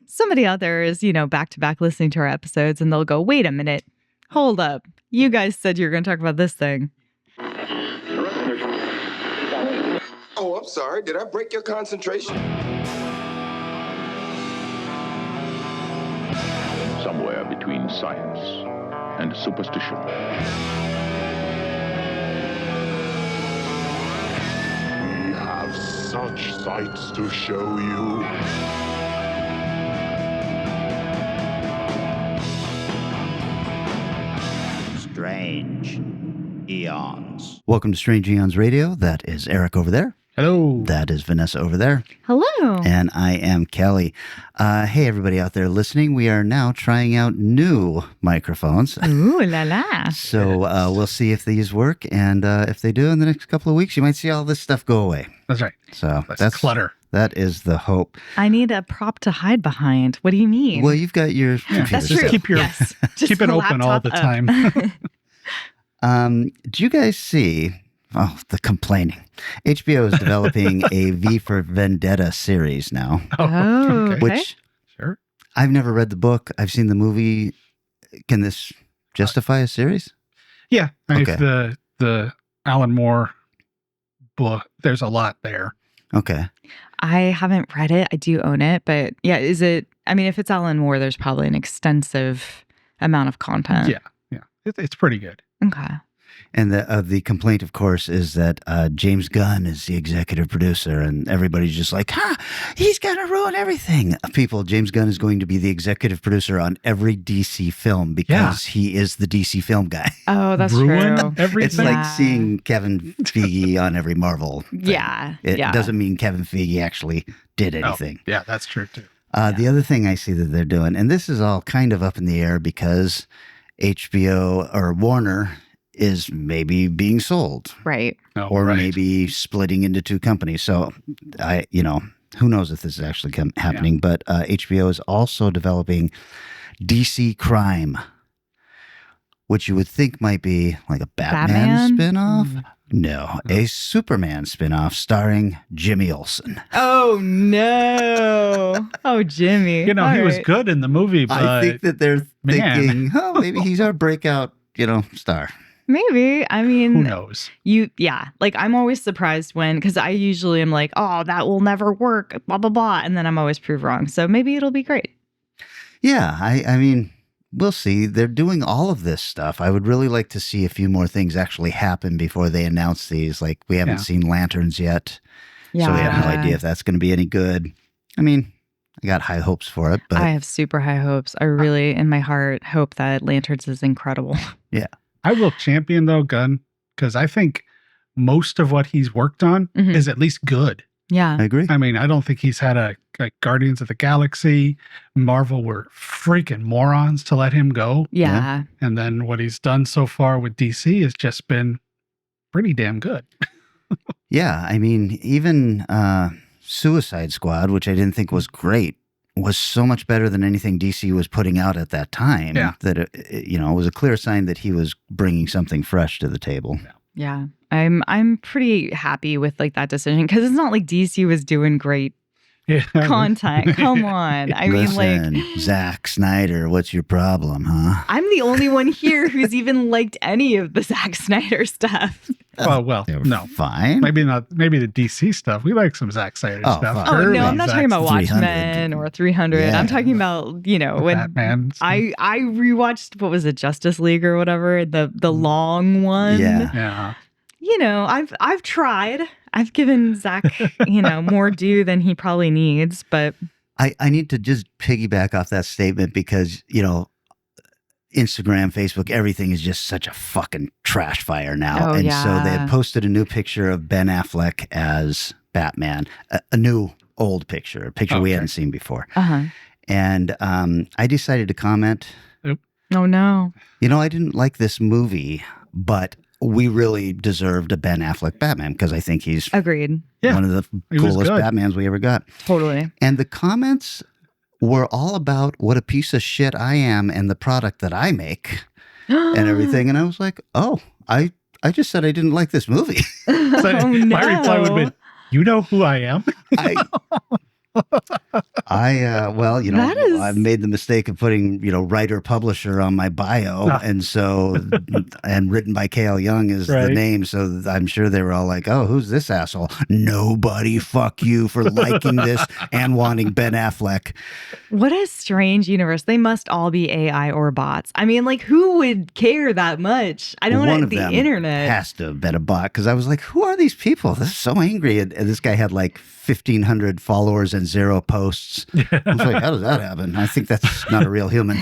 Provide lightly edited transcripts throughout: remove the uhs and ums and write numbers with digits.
somebody out there is, back to back listening to our episodes and they'll go, wait a minute, hold up. You guys said you were going to talk about this thing. Oh, I'm sorry. Did I break your concentration? Somewhere between science and superstition. We have such sights to show you. Strange Eons. Welcome to Strange Eons Radio. That is Eric over there. Hello. That is Vanessa over there. Hello. And I am Kelly. Hey, everybody out there listening. We are now trying out new microphones. Ooh la la. So we'll see if these work. And if they do in the next couple of weeks, you might see all this stuff go away. That's right. So that's clutter. That is the hope. I need a prop to hide behind. What do you mean? Well, you've got your computer That's set. true. Keep your Yes. keep it open all the time. Do you guys see... Oh, the complaining. HBO is developing a V for Vendetta series now. Oh, okay. Which Sure. I've never read the book. I've seen the movie. Can this justify a series? Yeah. I mean, Okay. the Alan Moore book, there's a lot there. Okay. I haven't read it. I do own it. But yeah, is it? I mean, if it's Alan Moore, there's probably an extensive amount of content. Yeah. Yeah. It's pretty good. Okay. And the complaint, of course, is that James Gunn is the executive producer, and everybody's just like, he's going to ruin everything. James Gunn is going to be the executive producer on every DC film because he is the DC film guy. Oh, that's Ruin true. everything. It's like seeing Kevin Feige on every Marvel thing. Yeah. It doesn't mean Kevin Feige actually did anything. Oh, yeah, that's true too. The other thing I see that they're doing, and this is all kind of up in the air because HBO or Warner is maybe being sold, Right. or maybe splitting into two companies. So, who knows if this is actually happening? Yeah. But HBO is also developing DC Crime, which you would think might be like a Batman? spinoff. Mm. No, a Superman spinoff starring Jimmy Olsen. Oh no! Oh, Jimmy. He was good in the movie, but I think that they're thinking, maybe he's our breakout, star. Maybe. I mean, who knows? Like I'm always surprised because I usually am like, oh, that will never work, blah, blah, blah. And then I'm always proved wrong. So maybe it'll be great. Yeah. I mean, we'll see. They're doing all of this stuff. I would really like to see a few more things actually happen before they announce these. Like we haven't seen Lanterns yet. Yeah. So we have no idea if that's going to be any good. I mean, I got high hopes for it, but I have super high hopes. I really, in my heart, hope that Lanterns is incredible. Yeah. I will champion though Gunn because I think most of what he's worked on is at least good. Yeah. I agree. I mean, I don't think he's had a Guardians of the Galaxy. Marvel were freaking morons to let him go. Yeah. And then what he's done so far with DC has just been pretty damn good. Yeah. I mean, even Suicide Squad, which I didn't think was great, was so much better than anything DC was putting out at that time that it was a clear sign that he was bringing something fresh to the table. Yeah. I'm pretty happy with that decision because it's not like DC was doing great content. Come on. I mean, Zack Snyder, what's your problem, huh? I'm the only one here who's even liked any of the Zack Snyder stuff. Well, no. Fine. Maybe not. Maybe the DC stuff. We like some Zack Snyder stuff. Fine. Oh, no, I'm not talking about 300. Watchmen or 300. Yeah. I'm talking about, when Batman. I rewatched, what was it, Justice League or whatever, the long one. Yeah. Yeah. I've tried. I've given Zach, more due than he probably needs, but I need to just piggyback off that statement because, Instagram, Facebook, everything is just such a fucking trash fire now. Oh, and yeah. so they had posted a new picture of Ben Affleck as Batman, a new old picture, a picture we hadn't seen before. uh-huh. And I decided to comment, Oh no. I didn't like this movie, but we really deserved a Ben Affleck Batman because I think he's Agreed. one of the coolest Batmans we ever got. Totally. And the comments were all about what a piece of shit I am and the product that I make and everything. And I was like, oh, I just said I didn't like this movie. So Oh, my reply would have been, you know who I am? Well, I've made the mistake of putting, writer publisher on my bio. And so, and written by K.L. Young is the name. So I'm sure they were all like, oh, who's this asshole? Nobody. Fuck you for liking this and wanting Ben Affleck. What a strange universe. They must all be AI or bots. I mean, like, who would care that much? I don't know. The internet has to have been a bot, because I was like, who are these people? This is so angry. And this guy had like 1,500 followers and 0 posts. I was like, how does that happen? I think that's not a real human.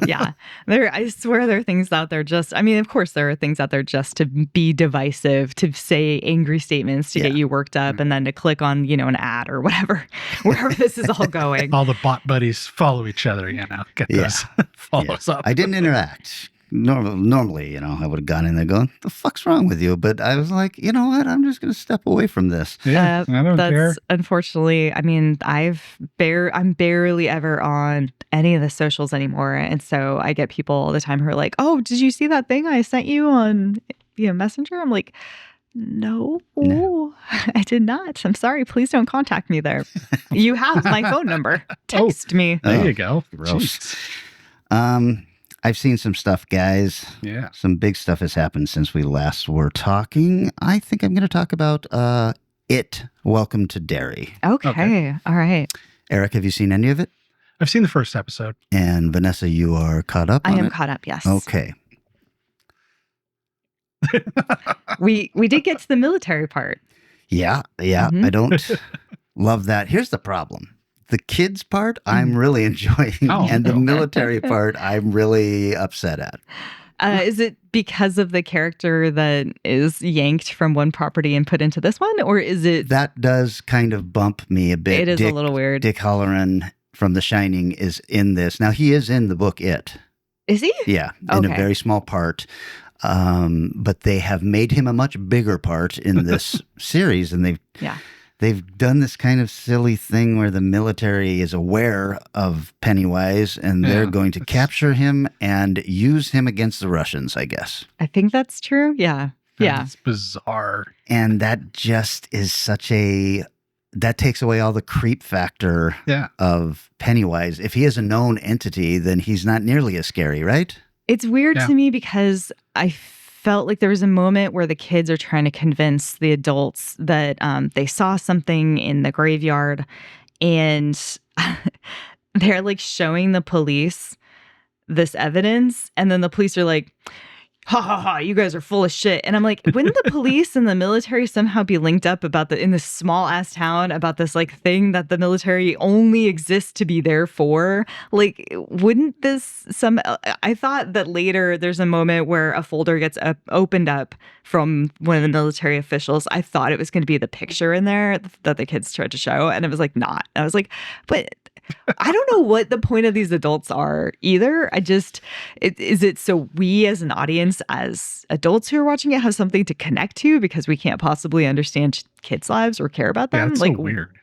Yeah. I swear there are things out there of course there are things out there just to be divisive, to say angry statements, to get you worked up, and then to click on, an ad or whatever, wherever this is all going. All the bot buddies follow each other, get those follows up. I didn't interact. Normally, I would have gone in there going, the fuck's wrong with you? But I was like, you know what? I'm just going to step away from this. Yeah, I don't care. Unfortunately, I'm barely ever on any of the socials anymore. And so I get people all the time who are like, oh, did you see that thing I sent you on Messenger? I'm like, no, I did not. I'm sorry. Please don't contact me there. You have my phone number. Text me. There you go. Gross. I've seen some stuff, guys. Yeah. Some big stuff has happened since we last were talking. I think I'm going to talk about It, Welcome to Derry. Okay. All right. Eric, have you seen any of it? I've seen the first episode. And Vanessa, you are caught up on it? I am caught up, yes. Okay. We did get to the military part. Yeah. Mm-hmm. I don't love that. Here's the problem. The kids part, I'm really enjoying, and the military part, I'm really upset at. Is it because of the character that is yanked from one property and put into this one, or is it... That does kind of bump me a bit. It is a little weird. Dick Halloran from The Shining is in this. Now, he is in the book It. Is he? Yeah, in a very small part. But they have made him a much bigger part in this series, and they've done this kind of silly thing where the military is aware of Pennywise, and they're going to capture him and use him against the Russians, I guess. I think that's true. Yeah. It's bizarre. And that just is that takes away all the creep factor of Pennywise. If he is a known entity, then he's not nearly as scary, right? It's weird to me because I felt like there was a moment where the kids are trying to convince the adults that they saw something in the graveyard, and they're like showing the police this evidence, and then the police are like, ha ha ha, you guys are full of shit. And I'm like, wouldn't the police and the military somehow be linked up in this small ass town about this like thing that the military only exists to be there for? Like, wouldn't this I thought that later there's a moment where a folder gets opened up from one of the military officials. I thought it was going to be the picture in there that the kids tried to show, and it was like not. I was like, but I don't know what the point of these adults are either. Is it so we as an audience, as adults who are watching it, have something to connect to because we can't possibly understand kids' lives or care about them? Yeah, it's like, so weird.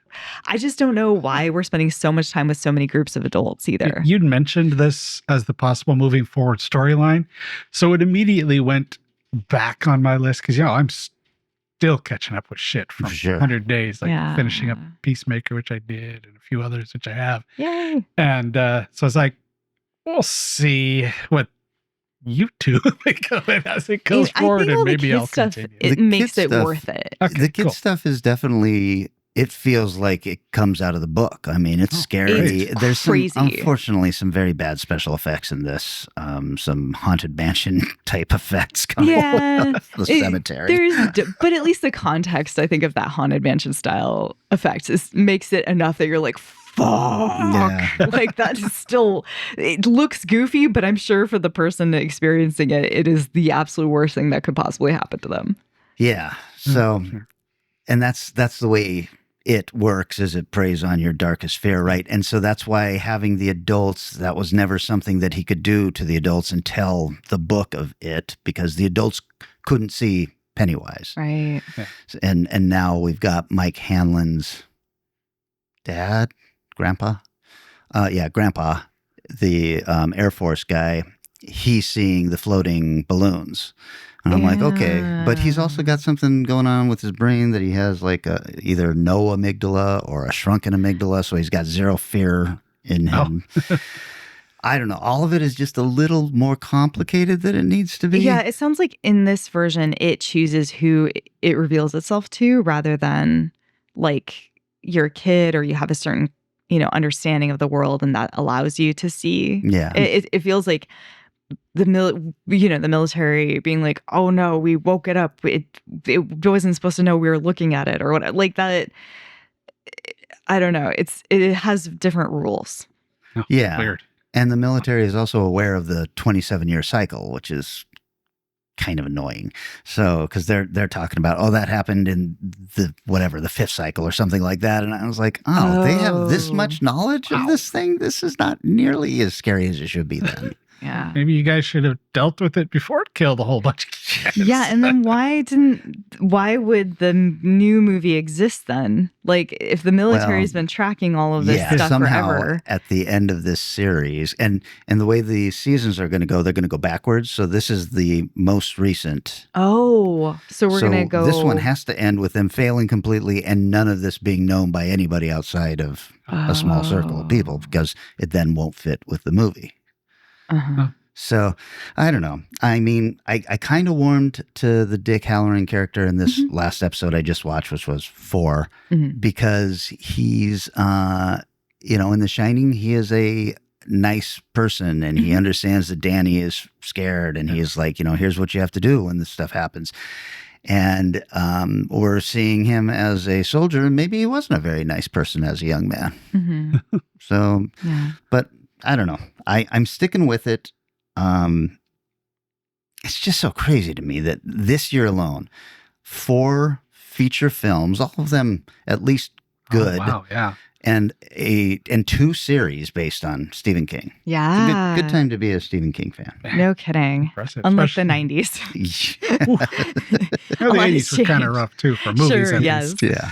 I just don't know why we're spending so much time with so many groups of adults either. You'd mentioned this as the possible moving forward storyline, so it immediately went back on my list because, I'm still catching up with shit from 100 Days, finishing up Peacemaker, which I did, and a few others, which I have. Yay. And so I was like, we'll see what you two think of it as it goes forward, and maybe I'll continue. It makes it worth it. Okay, the kid stuff is definitely... It feels like it comes out of the book. I mean, it's scary. There's unfortunately some very bad special effects in this. Some haunted mansion type effects coming out of the cemetery. But at least the context, I think, of that haunted mansion style effect makes it enough that you're like, fuck. Yeah. Like, that is still, it looks goofy, but I'm sure for the person experiencing it, it is the absolute worst thing that could possibly happen to them. Yeah. So, and that's the way it works, is it preys on your darkest fear, right? And so that's why having the adults, that was never something that he could do to the adults until the book of It, because the adults couldn't see Pennywise. Right. And now we've got Mike Hanlon's grandpa, the Air Force guy, he's seeing the floating balloons. And I'm like, okay, but he's also got something going on with his brain that he has like either no amygdala or a shrunken amygdala. So he's got zero fear in him. I don't know. All of it is just a little more complicated than it needs to be. Yeah, it sounds like in this version, it chooses who it reveals itself to rather than like you're a kid or you have a certain, understanding of the world and that allows you to see. Yeah. It feels like the military being like, oh no, we woke it up. It wasn't supposed to know we were looking at it or what, like that. I don't know. It has different rules. Oh, yeah. Weird. And the military is also aware of the 27-year cycle, which is kind of annoying. So, because they're talking about, that happened in the fifth cycle or something like that. And I was like, they have this much knowledge of this thing? This is not nearly as scary as it should be then. Yeah. Maybe you guys should have dealt with it before it killed a whole bunch of kids. Yeah, and then why would the new movie exist then? Like, if the military's been tracking all of this stuff somehow forever. At the end of this series, and the way the seasons are going to go, they're going to go backwards. So this is the most recent. Oh, so we're going to go. This one has to end with them failing completely and none of this being known by anybody outside of a small circle of people, because it then won't fit with the movie. Uh-huh. So, I don't know. I mean, I kind of warmed to the Dick Halloran character in this last episode I just watched, which was 4, because he's, in The Shining, he is a nice person and he understands that Danny is scared and he's like, here's what you have to do when this stuff happens. And we're seeing him as a soldier, and maybe he wasn't a very nice person as a young man. Mm-hmm. So, yeah. But I don't know. I'm sticking with it. It's just so crazy to me that this year alone, 4 feature films, all of them at least good. Oh, wow, yeah. And 2 series based on Stephen King. Yeah. It's a good time to be a Stephen King fan. No kidding. Impressive. Unlike Especially- the 90s. The 80s was kind of rough too for movies. Sure, at yes. least. Yeah.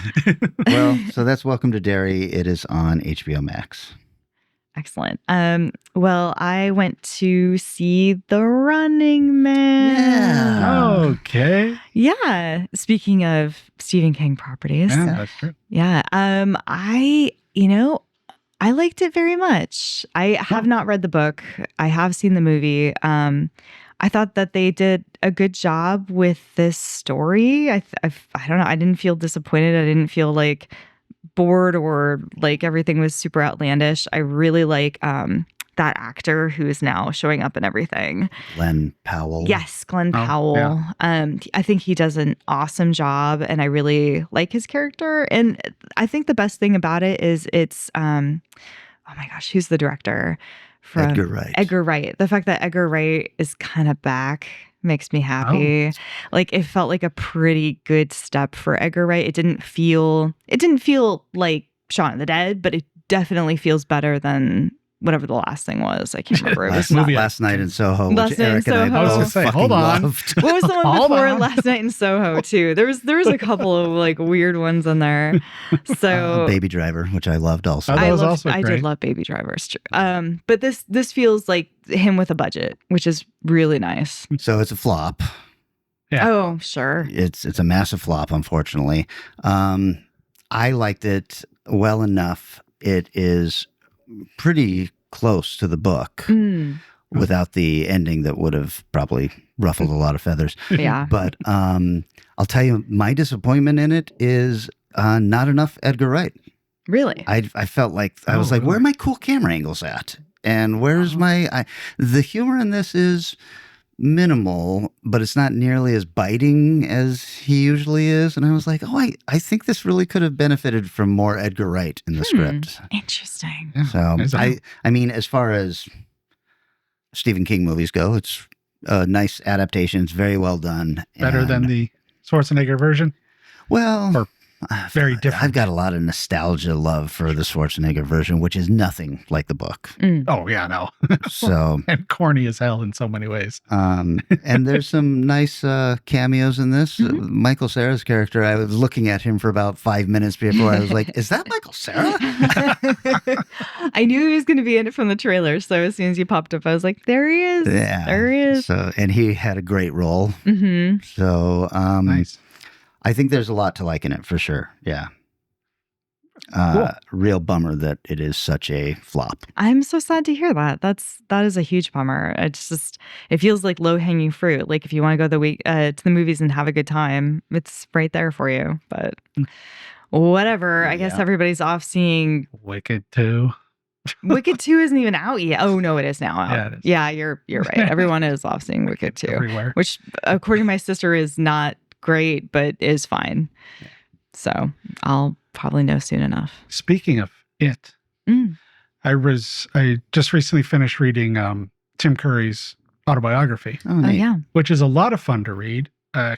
Well, so that's Welcome to Derry. It is on HBO Max. Excellent. Well, I went to see The Running Man. Yeah. Okay. Yeah. Speaking of Stephen King properties. Yeah, that's true. Yeah. I liked it very much. I have not read the book. I have seen the movie. I thought that they did a good job with this story. I don't know. I didn't feel disappointed. I didn't feel like bored or like everything was super outlandish. I really like that actor who is now showing up in everything. Glenn Powell. Yes, Glenn Powell. Yeah. I think he does an awesome job and I really like his character. And I think the best thing about it is it's oh my gosh, who's the director? From Edgar Wright. Edgar Wright. The fact that Edgar Wright is kind of back makes me happy. Like it felt like a pretty good step for Edgar Wright. It didn't feel like Shaun of the Dead, but it definitely feels better than whatever the last thing was. I can't remember. It was Last Night in Soho, Last which Night in Eric and I Soho. both I was gonna say, fucking hold on. loved. What was the one Hold before on. Last Night in Soho too? There was a couple of like weird ones in there. So Baby Driver, which I loved also. Oh, that was also I great. did love Baby Driver. It's true. But this feels like him with a budget, which is really nice. So it's a flop. Yeah. Oh, sure. It's a massive flop, unfortunately. I liked it well enough. It is pretty close to the book without the ending that would have probably ruffled a lot of feathers. Yeah. But I'll tell you, my disappointment in it is not enough Edgar Wright. Really? I felt like, I was like, where are my cool camera angles at? And where's the humor in this is minimal, but it's not nearly as biting as he usually is. And I was like, I think this really could have benefited from more Edgar Wright in the script. Interesting. So I mean, as far as Stephen King movies go, it's a nice adaptation. It's very well done. Better than the Schwarzenegger version? Well, very different. I've got a lot of nostalgia love for the Schwarzenegger version, which is nothing like the book. Oh yeah, no. So and corny as hell in so many ways. and there's some nice cameos in this. Michael Cera's character, I was looking at him for about 5 minutes before I was like, is that Michael Cera? I knew he was going to be in it from the trailer. So as soon as he popped up, I was like, there he is. Yeah. There he is. So, and he had a great role. So Nice. I think there's a lot to like in it for sure. Yeah. Cool. Real bummer that it is such a flop. I'm so sad to hear that. That is a huge bummer. It feels like low hanging fruit. Like if you want to go to the movies and have a good time, it's right there for you. But whatever. I guess everybody's off seeing Wicked 2. Wicked 2 isn't even out yet. Oh no, it is now out. Yeah, it is. Yeah, you're right. Everyone is off seeing Wicked 2, everywhere. which according to my sister is not great, but is fine. Yeah. So I'll probably know soon enough. Speaking of it, I just recently finished reading Tim Curry's autobiography, Oh yeah. which is a lot of fun to read.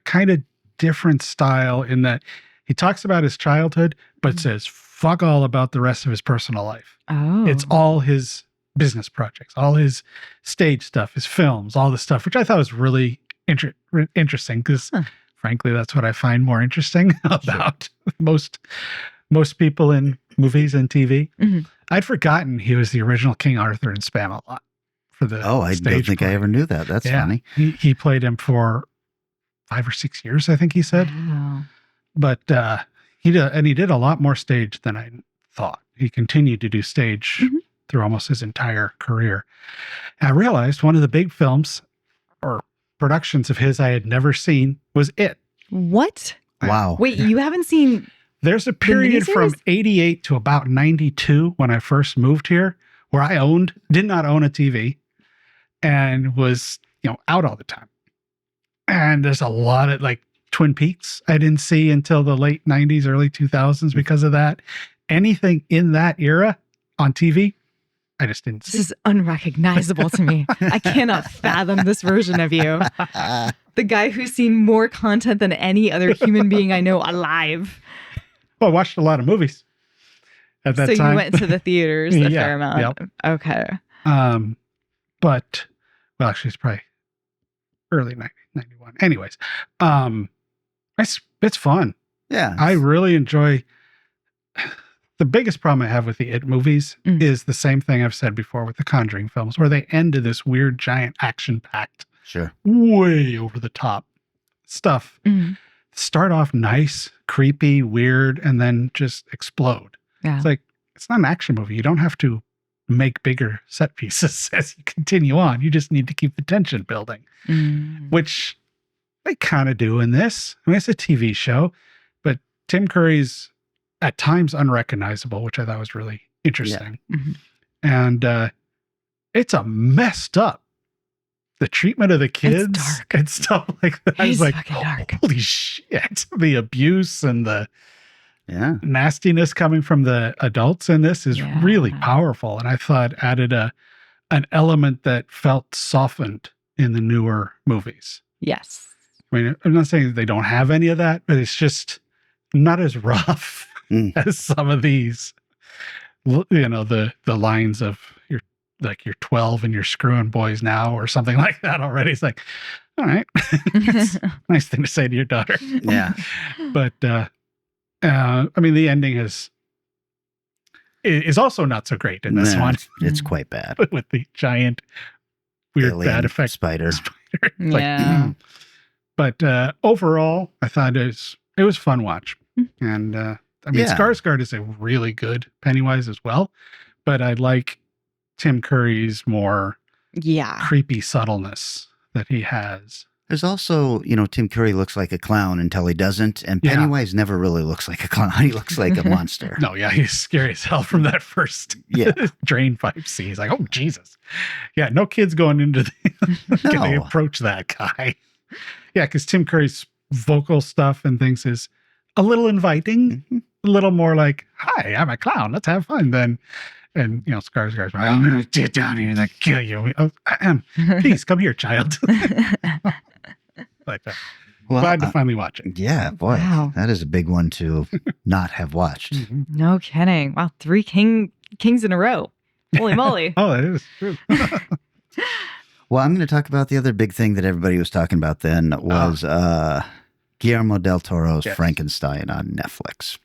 Kind of different style in that he talks about his childhood, but says fuck all about the rest of his personal life. Oh. It's all his business projects, all his stage stuff, his films, all this stuff, which I thought was really interesting because frankly, that's what I find more interesting about most people in movies and TV. I'd forgotten he was the original King Arthur in Spamalot for the I stage don't think play. I ever knew that. That's funny. He played him for 5 or 6 years, I think he said. Wow. But he did a lot more stage than I thought. He continued to do stage through almost his entire career. And I realized one of the big films or productions of his I had never seen was It. What? Wow. Wait, you haven't seen? There's a period from miniseries? 88 to about 92 when I first moved here where I did not own a TV and was, out all the time. And there's a lot of like Twin Peaks I didn't see until the late 90s, early 2000s because of that. Anything in that era on TV, I just didn't see. This is unrecognizable to me. I cannot fathom this version of you. The guy who's seen more content than any other human being I know alive. Well, I watched a lot of movies at that So time. you went to the theaters a Yeah, fair amount. yep. Okay. But, well, actually, it's probably early 91. Anyways, it's fun. Yeah. I really enjoy. The biggest problem I have with the It movies is the same thing I've said before with the Conjuring films, where they end to this weird, giant, action-packed, Sure. way over the top stuff. Start off nice, creepy, weird, and then just explode. Yeah. It's like, it's not an action movie. You don't have to make bigger set pieces as you continue on. You just need to keep the tension building, which they kind of do in this. I mean, it's a TV show, but Tim Curry's at times unrecognizable, which I thought was really interesting. And it's a messed up. The treatment of the kids dark. and stuff like that. I was It's like, fucking dark. holy shit. The abuse and the Yeah. nastiness coming from the adults in this is really powerful. And I thought added an element that felt softened in the newer movies. Yes. I mean, I'm not saying they don't have any of that, but it's just not as rough as some of these, the lines of you're 12 and you're screwing boys now or something like that already. It's like, all right, it's a nice thing to say to your daughter. Yeah. But, I mean, the ending is also not so great in this No, one It's quite bad. with the giant weird Alien bad effect spider. It's like, Yeah. but overall, I thought it was fun watch. And I mean, Yeah. Skarsgård is a really good Pennywise as well, but I like Tim Curry's more creepy subtleness that he has. There's also, Tim Curry looks like a clown until he doesn't, and Pennywise never really looks like a clown. He looks like a monster. No, yeah, he's scary as hell from that first drain pipe scene. He's like, oh, Jesus. Yeah, no kids going into can they approach that guy? Yeah, because Tim Curry's vocal stuff and things is a little inviting, a little more like, hi, I'm a clown. Let's have fun. And Skarsgård's like, I'm going to get down here and like, kill you. Please come here, child. Like that. Well, glad to finally watch it. Yeah, boy, Wow. that is a big one to not have watched. No kidding. Wow, 3 kings in a row. Holy moly. Oh, it is true. Well, I'm going to talk about the other big thing that everybody was talking about then was Guillermo del Toro's Frankenstein on Netflix.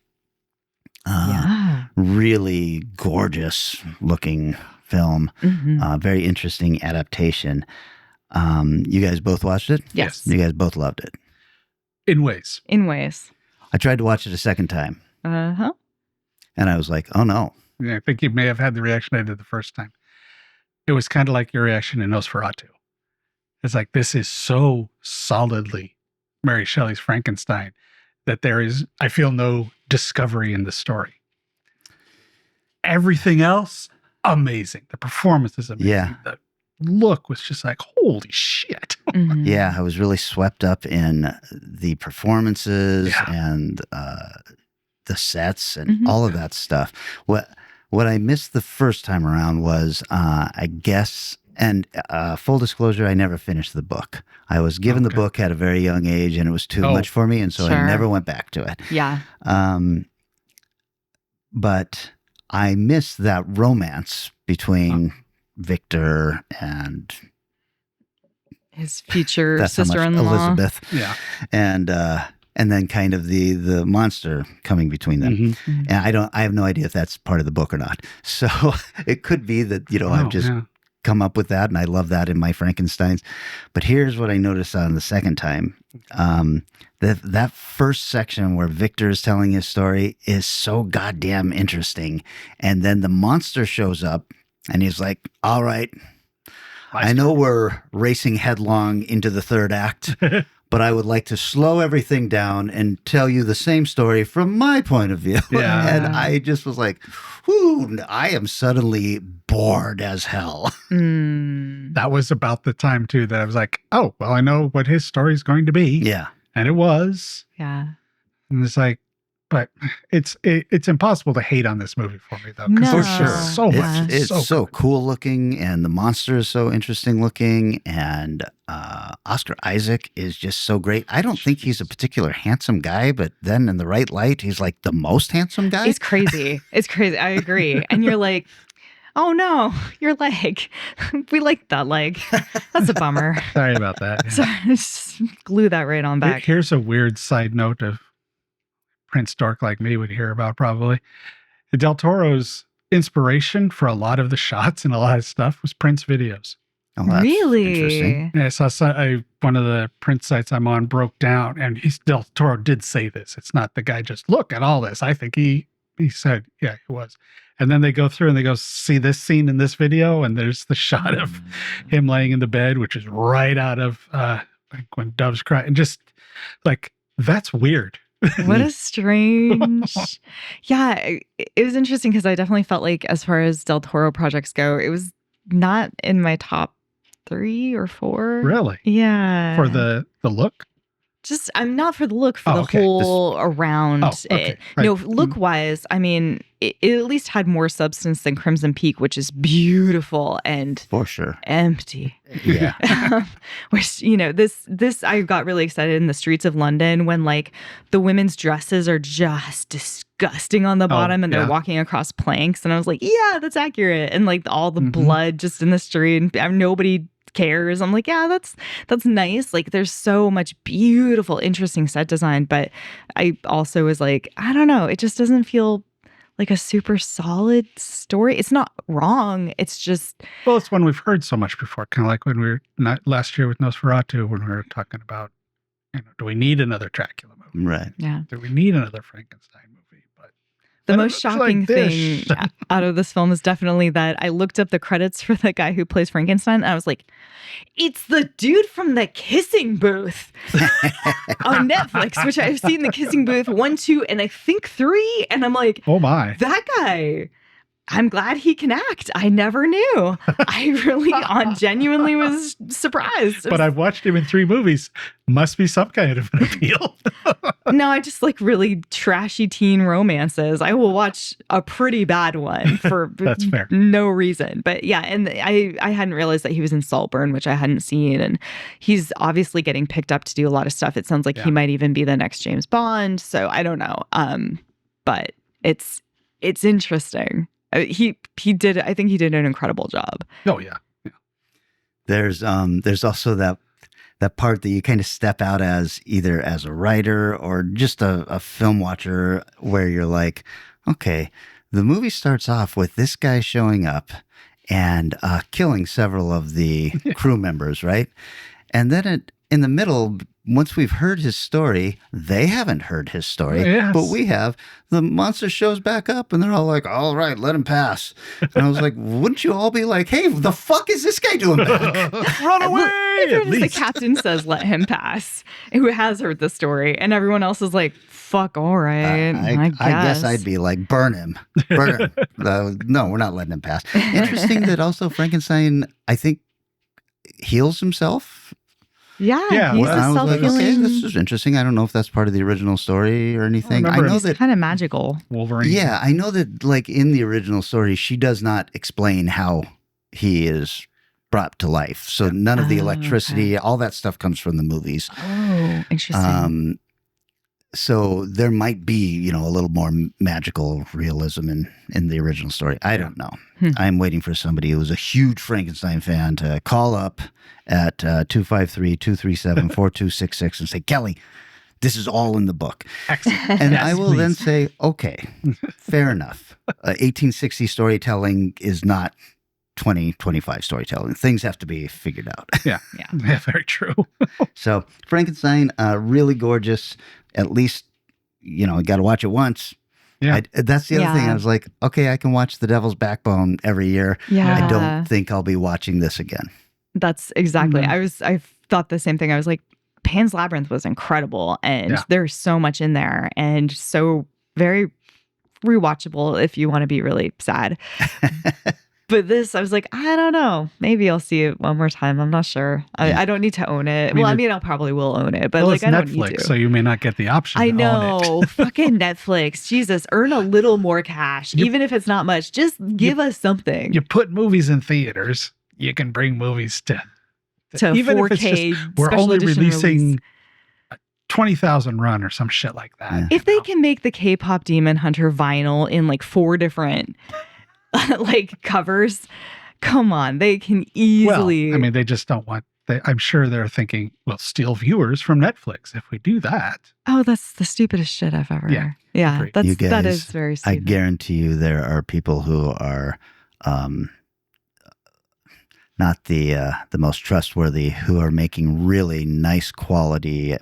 Yeah. Really gorgeous looking film. Very interesting adaptation. You guys both watched it? Yes. You guys both loved it? In ways. In ways. I tried to watch it a second time. Uh-huh. And I was like, oh no. Yeah, I think you may have had the reaction I did the first time. It was kind of like your reaction in Nosferatu. It's like, this is so solidly Mary Shelley's Frankenstein that there is, I feel, no discovery in the story. Everything else, amazing. The performance is amazing. Yeah. The look was just like, holy shit. Mhm. Yeah, I was really swept up in the performances and the sets and all of that stuff. What I missed the first time around was, I guess, and full disclosure, I never finished the book. I was given the book at a very young age, and it was too much for me, and so I never went back to it. Yeah. But I missed that romance between Victor and His future that's how much sister-in-law. Elizabeth. Yeah. And then kind of the monster coming between them. And I have no idea if that's part of the book or not. So it could be that, I've just come up with that, and I love that in my Frankensteins. But here's what I noticed on the second time. That first section where Victor is telling his story is so goddamn interesting. And then the monster shows up, and he's like, all right, I know we're racing headlong into the third act, but I would like to slow everything down and tell you the same story from my point of view. Yeah. And I just was like, whew, I am suddenly bored as hell. That was about the time, too, that I was like, oh, well, I know what his story's going to be. Yeah. And it was. Yeah. And it's like, but it's impossible to hate on this movie for me, though. No. There's just so much. It's so good. cool looking, and the monster is so interesting looking, and Oscar Isaac is just so great. I don't think he's a particular handsome guy, but then in the right light, he's like the most handsome guy. It's crazy. It's crazy. I agree. And you're like, oh no, your leg. We like that leg. That's a bummer. Sorry about that. So just glue that right on back. Here's a weird side note of Prince dork like me would hear about probably. Del Toro's inspiration for a lot of the shots and a lot of stuff was Prince videos. Oh, that's Really? interesting. Yeah, so one of the Prince sites I'm on broke down, and Del Toro did say this. It's not the guy just look at all this. I think he said, yeah, it was. And then they go through and they go see this scene in this video, and there's the shot of him laying in the bed, which is right out of like when doves cry, and just like that's weird. What a strange. Yeah, it was interesting because I definitely felt like as far as Del Toro projects go, it was not in my top 3 or 4. Really? Yeah. For the look? Just, I'm not for the look, for the okay. whole around it. Right. No, look wise, I mean, it at least had more substance than Crimson Peak, which is beautiful and For sure. empty. Yeah. Which, this I got really excited in the streets of London when like the women's dresses are just disgusting on the bottom and they're walking across planks. And I was like, yeah, that's accurate. And like all the blood just in the street and nobody cares. I'm like, yeah, that's nice. Like there's so much beautiful, interesting set design. But I also was like, I don't know. It just doesn't feel like a super solid story. It's not wrong. It's just, well, it's one we've heard so much before. Kind of like when we were last year with Nosferatu, when we were talking about, do we need another Dracula movie? Right. yeah. Do we need another Frankenstein movie? But The I most don't know, shocking like this. thing out of this film is definitely that I looked up the credits for the guy who plays Frankenstein, and I was like, it's the dude from The Kissing Booth on Netflix, which I've seen The Kissing Booth 1, 2, and I think 3. And I'm like, Oh my. that guy. I'm glad he can act. I never knew. I really genuinely was surprised. But I've watched him in 3 movies. Must be some kind of an appeal. No, I just like really trashy teen romances. I will watch a pretty bad one for That's fair. No reason. But yeah, and I hadn't realized that he was in Saltburn, which I hadn't seen. And he's obviously getting picked up to do a lot of stuff. It sounds like he might even be the next James Bond. So I don't know. But it's interesting. He did. I think he did an incredible job. Oh yeah. There's also that part that you kind of step out as either as a writer or just a film watcher, where you're like, okay, the movie starts off with this guy showing up and killing several of the crew members, right? And then in the middle, once we've heard his story, they haven't heard his story, but we have. The monster shows back up and they're all like, all right, let him pass. And I was like, wouldn't you all be like, hey, the fuck is this guy doing back? Run away! The captain says, let him pass, who has heard the story. And everyone else is like, fuck, all right. I guess I'd be like, burn him. Burn him. No, we're not letting him pass. Interesting that also Frankenstein, I think, heals himself. Yeah, he's I a was like, self-healing. okay, this is interesting. I don't know if that's part of the original story or anything. I know that kind of magical. Wolverine. Yeah, I know that like in the original story, she does not explain how he is brought to life. So none of the electricity, all that stuff comes from the movies. Oh, interesting. So there might be, a little more magical realism in the original story. I don't know. I'm waiting for somebody who's a huge Frankenstein fan to call up at 253-237-4266 and say, Kelly, this is all in the book. Excellent. And I will then say, okay, fair enough. 1860 storytelling is not 2025 storytelling. Things have to be figured out. Yeah, very true. So Frankenstein, really gorgeous. At least, got to watch it once. Yeah. That's the other thing. I was like, okay, I can watch The Devil's Backbone every year. Yeah. I don't think I'll be watching this again. That's exactly. I thought the same thing. I was like, Pan's Labyrinth was incredible. And there's so much in there and so very rewatchable if you want to be really sad. But this, I was like, I don't know. Maybe I'll see it one more time. I'm not sure. I don't need to own it. I probably will own it, but it's I don't Netflix, need to. so you may not get the option. I to own know. it. Fucking Netflix. Jesus, earn a little more cash, even if it's not much. Just give us something. You put movies in theaters. You can bring movies to even 4K. If it's just, we're only releasing 20,000 run or some shit like that. If they can make the K-pop Demon Hunter vinyl in like 4 different like covers, come on, they can easily. Well, they just don't want. I'm sure they're thinking, we'll steal viewers from Netflix if we do that. Oh, that's the stupidest shit I've ever. Yeah, that is very stupid. I guarantee you, there are people who are not the most trustworthy, who are making really nice quality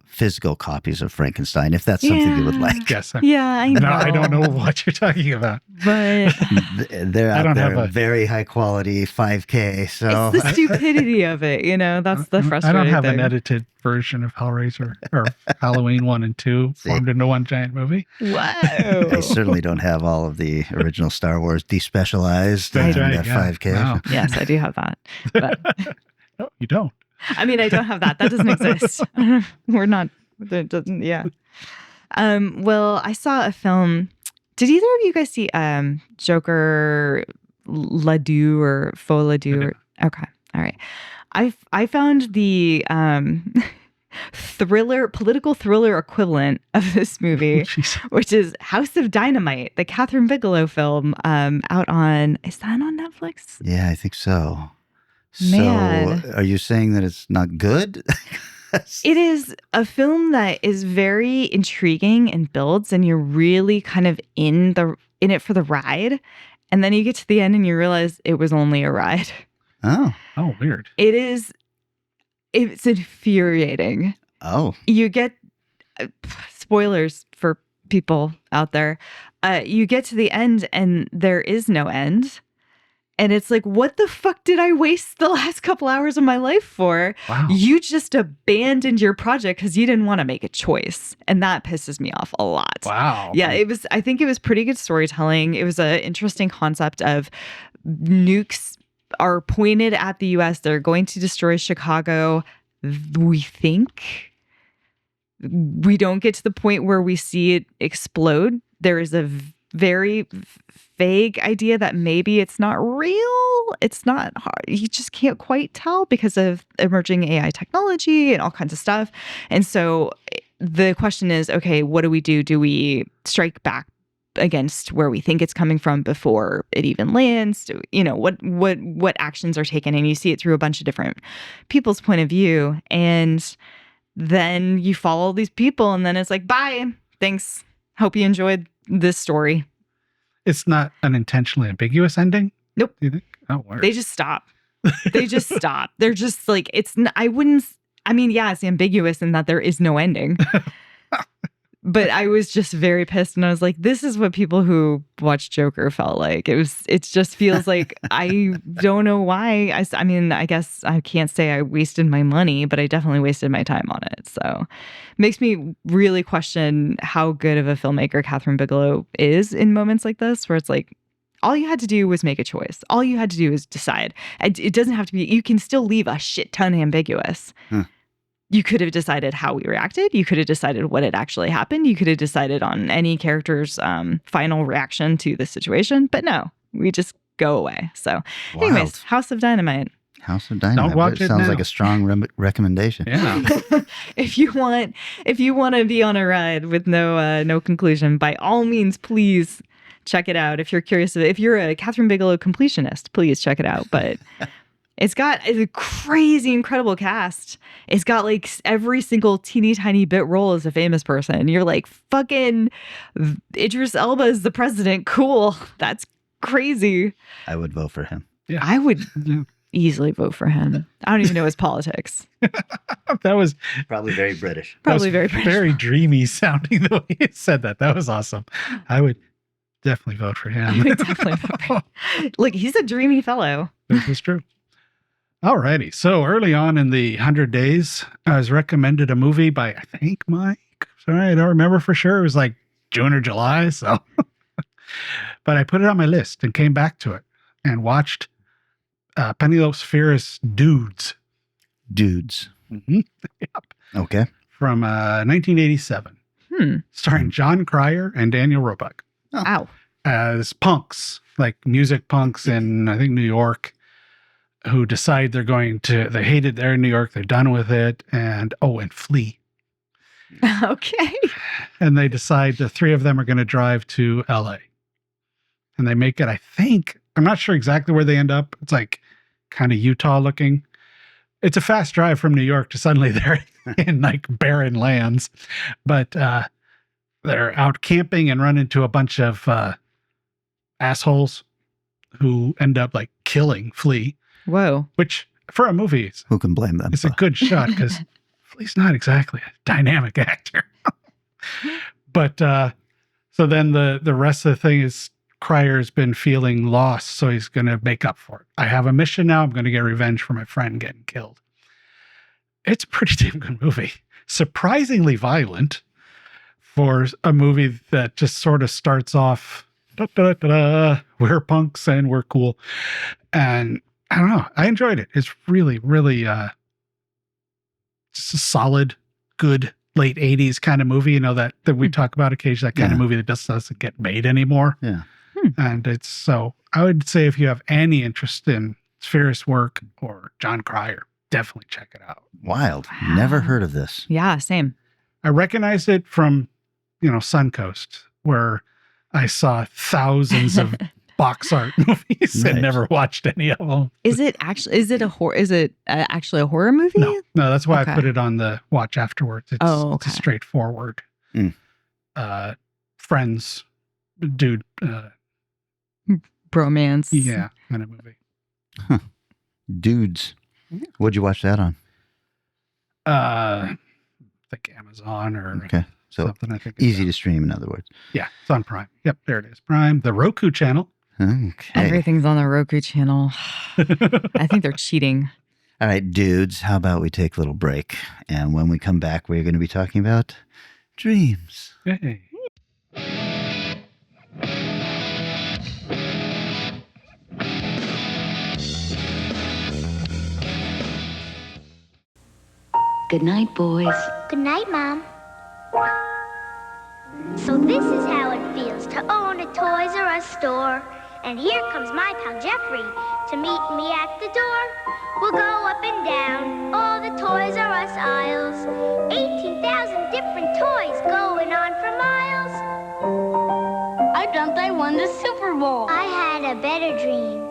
physical copies of Frankenstein, if that's something you would like. Yes. I know. No, I don't know what you're talking about. But they're out there very high quality 5K. So it's the stupidity of it, that's the frustrating I don't have thing. an edited version of Hellraiser or Halloween 1 and 2 formed into one giant movie. Wow. I certainly don't have all of the original Star Wars despecialized and 5K. Wow. Yes, I do have that. But no, you don't. I don't have that. That doesn't exist. We're not. That doesn't. Yeah. Well, I saw a film. Did either of you guys see Joker Ledoux or Faux Ledoux? Okay. All right. I found the political thriller equivalent of this movie, which is House of Dynamite, the Catherine Bigelow film, out on. Is that on Netflix? Yeah, I think so. Man. So, are you saying that it's not good? It is a film that is very intriguing and builds, and you're really kind of in it for the ride. And then you get to the end and you realize it was only a ride. Oh, weird. It's infuriating. Oh. You get spoilers for people out there. You get to the end and there is no end. And it's like, what the fuck did I waste the last couple hours of my life for? Wow. You just abandoned your project because you didn't want to make a choice. And that pisses me off a lot. Wow. Yeah, I think it was pretty good storytelling. It was an interesting concept of nukes are pointed at the US. They're going to destroy Chicago. We think we don't get to the point where we see it explode. There is a very vague idea that maybe it's not real. It's not hard. You just can't quite tell because of emerging AI technology and all kinds of stuff. And so the question is, okay, what do we do? Do we strike back against where we think it's coming from before it even lands? What actions are taken? And you see it through a bunch of different people's point of view. And then you follow these people and then it's like, bye, thanks. Hope you enjoyed this story. It's not an intentionally ambiguous ending? Nope. Do you think? Oh, word. They just stop. They just stop. They're just like, it's ambiguous in that there is no ending. But I was just very pissed and I was like, this is what people who watch Joker felt like. It just feels like, I don't know why. I guess I can't say I wasted my money, but I definitely wasted my time on it. So it makes me really question how good of a filmmaker Catherine Bigelow is in moments like this, where it's like, all you had to do was make a choice. All you had to do is decide. It doesn't have to be, you can still leave a shit ton ambiguous. You could have decided how we reacted. You could have decided what had actually happened. You could have decided on any character's final reaction to the situation. But no, we just go away. So anyways, House of Dynamite. House of Dynamite. Don't watch it sounds now. like a strong recommendation. Yeah. If you want to be on a ride with no conclusion, by all means, please check it out. If you're curious, if you're a Catherine Bigelow completionist, please check it out. But it's got a crazy, incredible cast. It's got like every single teeny tiny bit role as a famous person. You're like, fucking Idris Elba is the president. Cool. That's crazy. I would vote for him. Yeah. I would easily vote for him. I don't even know his politics. That was Probably very British. Probably very British. very dreamy sounding the way you said that. That was awesome. I would definitely vote for him. I would definitely vote for him. Look, he's a dreamy fellow. This is true. Alrighty. So early on in the 100 days, I was recommended a movie by, I think, Mike. Sorry, I don't remember for sure. It was like June or July. So, but I put it on my list and came back to it and watched Penelope Spheris Dudes. Dudes. Mm-hmm. Yep. Okay. From 1987. Starring John Cryer and Daniel Roebuck. Oh. Ow. As punks, like music punks in, I think, New York, who decide they hate it there in New York. They're done with it. And flee. Okay. And they decide the three of them are going to drive to LA. And they make it, I think, I'm not sure exactly where they end up. It's like kind of Utah looking. It's a fast drive from New York to suddenly they're in like barren lands. But they're out camping and run into a bunch of assholes who end up like killing Flea. Whoa. Which for a movie, Who can blame them? it's a good shot because Flea's not exactly a dynamic actor. But so then the rest of the thing is Cryer's been feeling lost, so he's going to make up for it. I have a mission now. I'm going to get revenge for my friend getting killed. It's a pretty damn good movie. Surprisingly violent for a movie that just sort of starts off, we're punks and we're cool. And I don't know. I enjoyed it. It's really, really just a solid, good late 80s kind of movie, that we talk about occasionally, that kind of movie that just doesn't get made anymore. Yeah. And it's so, I would say if you have any interest in Spheris work or John Cryer, definitely check it out. Wild. Never heard of this. Yeah, same. I recognized it from, Suncoast, where I saw thousands of box art movies and never watched any of them. Is it actually actually a horror movie? No, that's why I put it on the watch afterwards. It's, it's a straightforward friends, dude. Bromance. Yeah, kind of movie. Huh. Dudes. What'd you watch that on? Like Amazon or okay. So something. I think easy to stream, in other words. Yeah, it's on Prime. Yep, there it is. Prime, the Roku channel. Okay. Everything's on the Roku channel. I think they're cheating. All right, dudes, how about we take a little break? And when we come back, we're going to be talking about dreams. Hey. Good night, boys. Good night, Mom. So this is how it feels to own a Toys R Us store. And here comes my pal Jeffrey to meet me at the door. We'll go up and down all the Toys R Us aisles. 18,000 different toys going on for miles. I dreamt I won the Super Bowl. I had a better dream.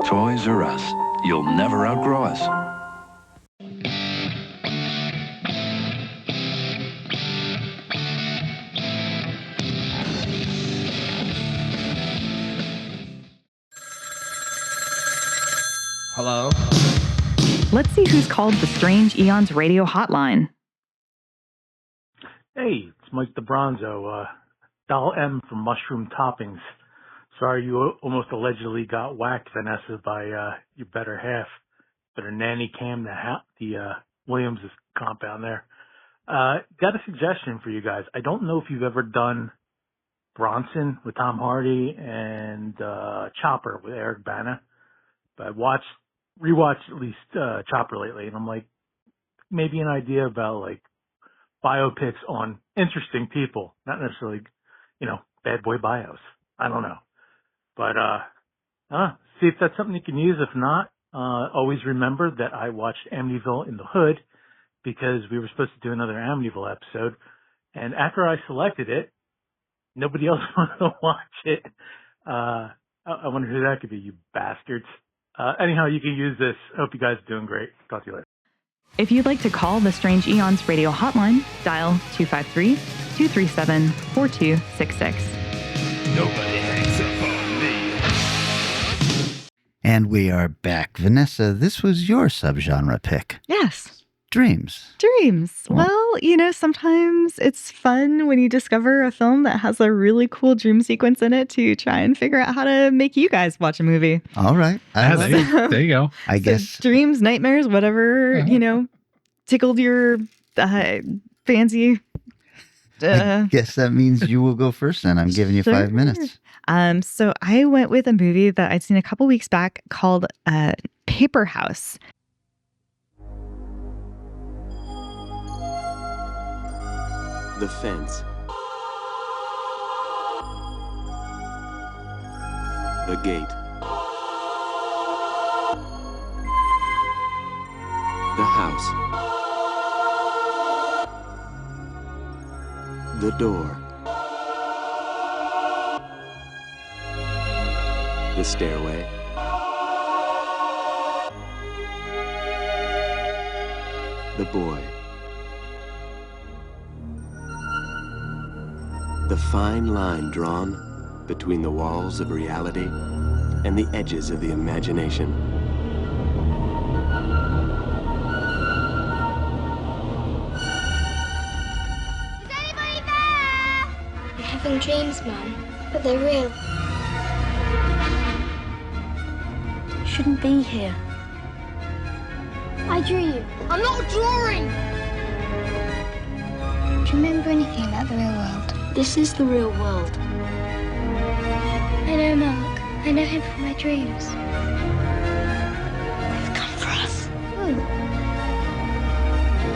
Toys R Us. You'll never outgrow us. Hello? Let's see who's called the Strange Eons radio hotline. Hey, it's Mike DeBronzo. Doll M from Mushroom Toppings. Sorry you almost allegedly got whacked, Vanessa, by your better half. Better nanny cam the Williams' compound there. Got a suggestion for you guys. I don't know if you've ever done Bronson with Tom Hardy and Chopper with Eric Bana, but I rewatched at least Chopper lately, and I'm like, maybe an idea about like biopics on interesting people, not necessarily, bad boy bios. I don't know, but see if that's something you can use. If not, always remember that I watched Amityville in the Hood because we were supposed to do another Amityville episode, and after I selected it, nobody else wanted to watch it. I wonder who that could be, you bastards. Anyhow, you can use this. Hope you guys are doing great. Talk to you later. If you'd like to call the Strange Eons radio hotline, dial 253-237-4266. Nobody hangs up on me. And we are back. Vanessa, this was your subgenre pick. Yes. Dreams. Dreams. Well, sometimes it's fun when you discover a film that has a really cool dream sequence in it to try and figure out how to make you guys watch a movie. All right. There you go. I guess. Dreams, nightmares, whatever, tickled your fancy. I guess that means you will go first then. I'm giving you 5 minutes. So I went with a movie that I'd seen a couple weeks back called Paper House. The fence. The gate. The house. The door. The stairway. The boy. The fine line drawn between the walls of reality and the edges of the imagination. Is anybody there? I'm having dreams, Mum, but they're real. You shouldn't be here. I drew you. I'm not drawing. Do you remember anything about the real world? This is the real world. I know Mark. I know him from my dreams. They've come for us. Who?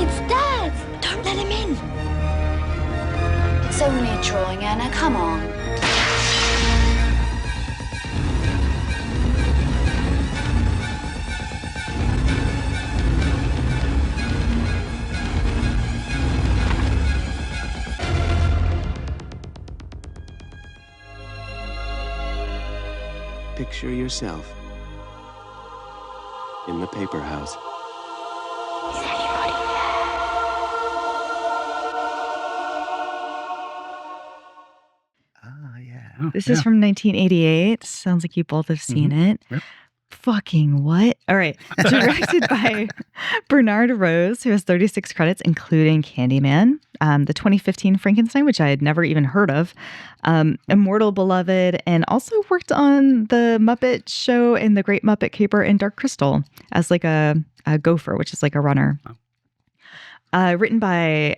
It's Dad! Don't let him in. It's only a drawing, Anna. Come on. Picture yourself in the paper house. Is anybody there? Oh, yeah. This is from 1988. Sounds like you both have seen it. Yep. Fucking what? All right. Directed by Bernard Rose, who has 36 credits, including Candyman, the 2015 Frankenstein, which I had never even heard of, Immortal Beloved, and also worked on The Muppet Show and The Great Muppet Caper and Dark Crystal as like a gopher, which is like a runner. Written by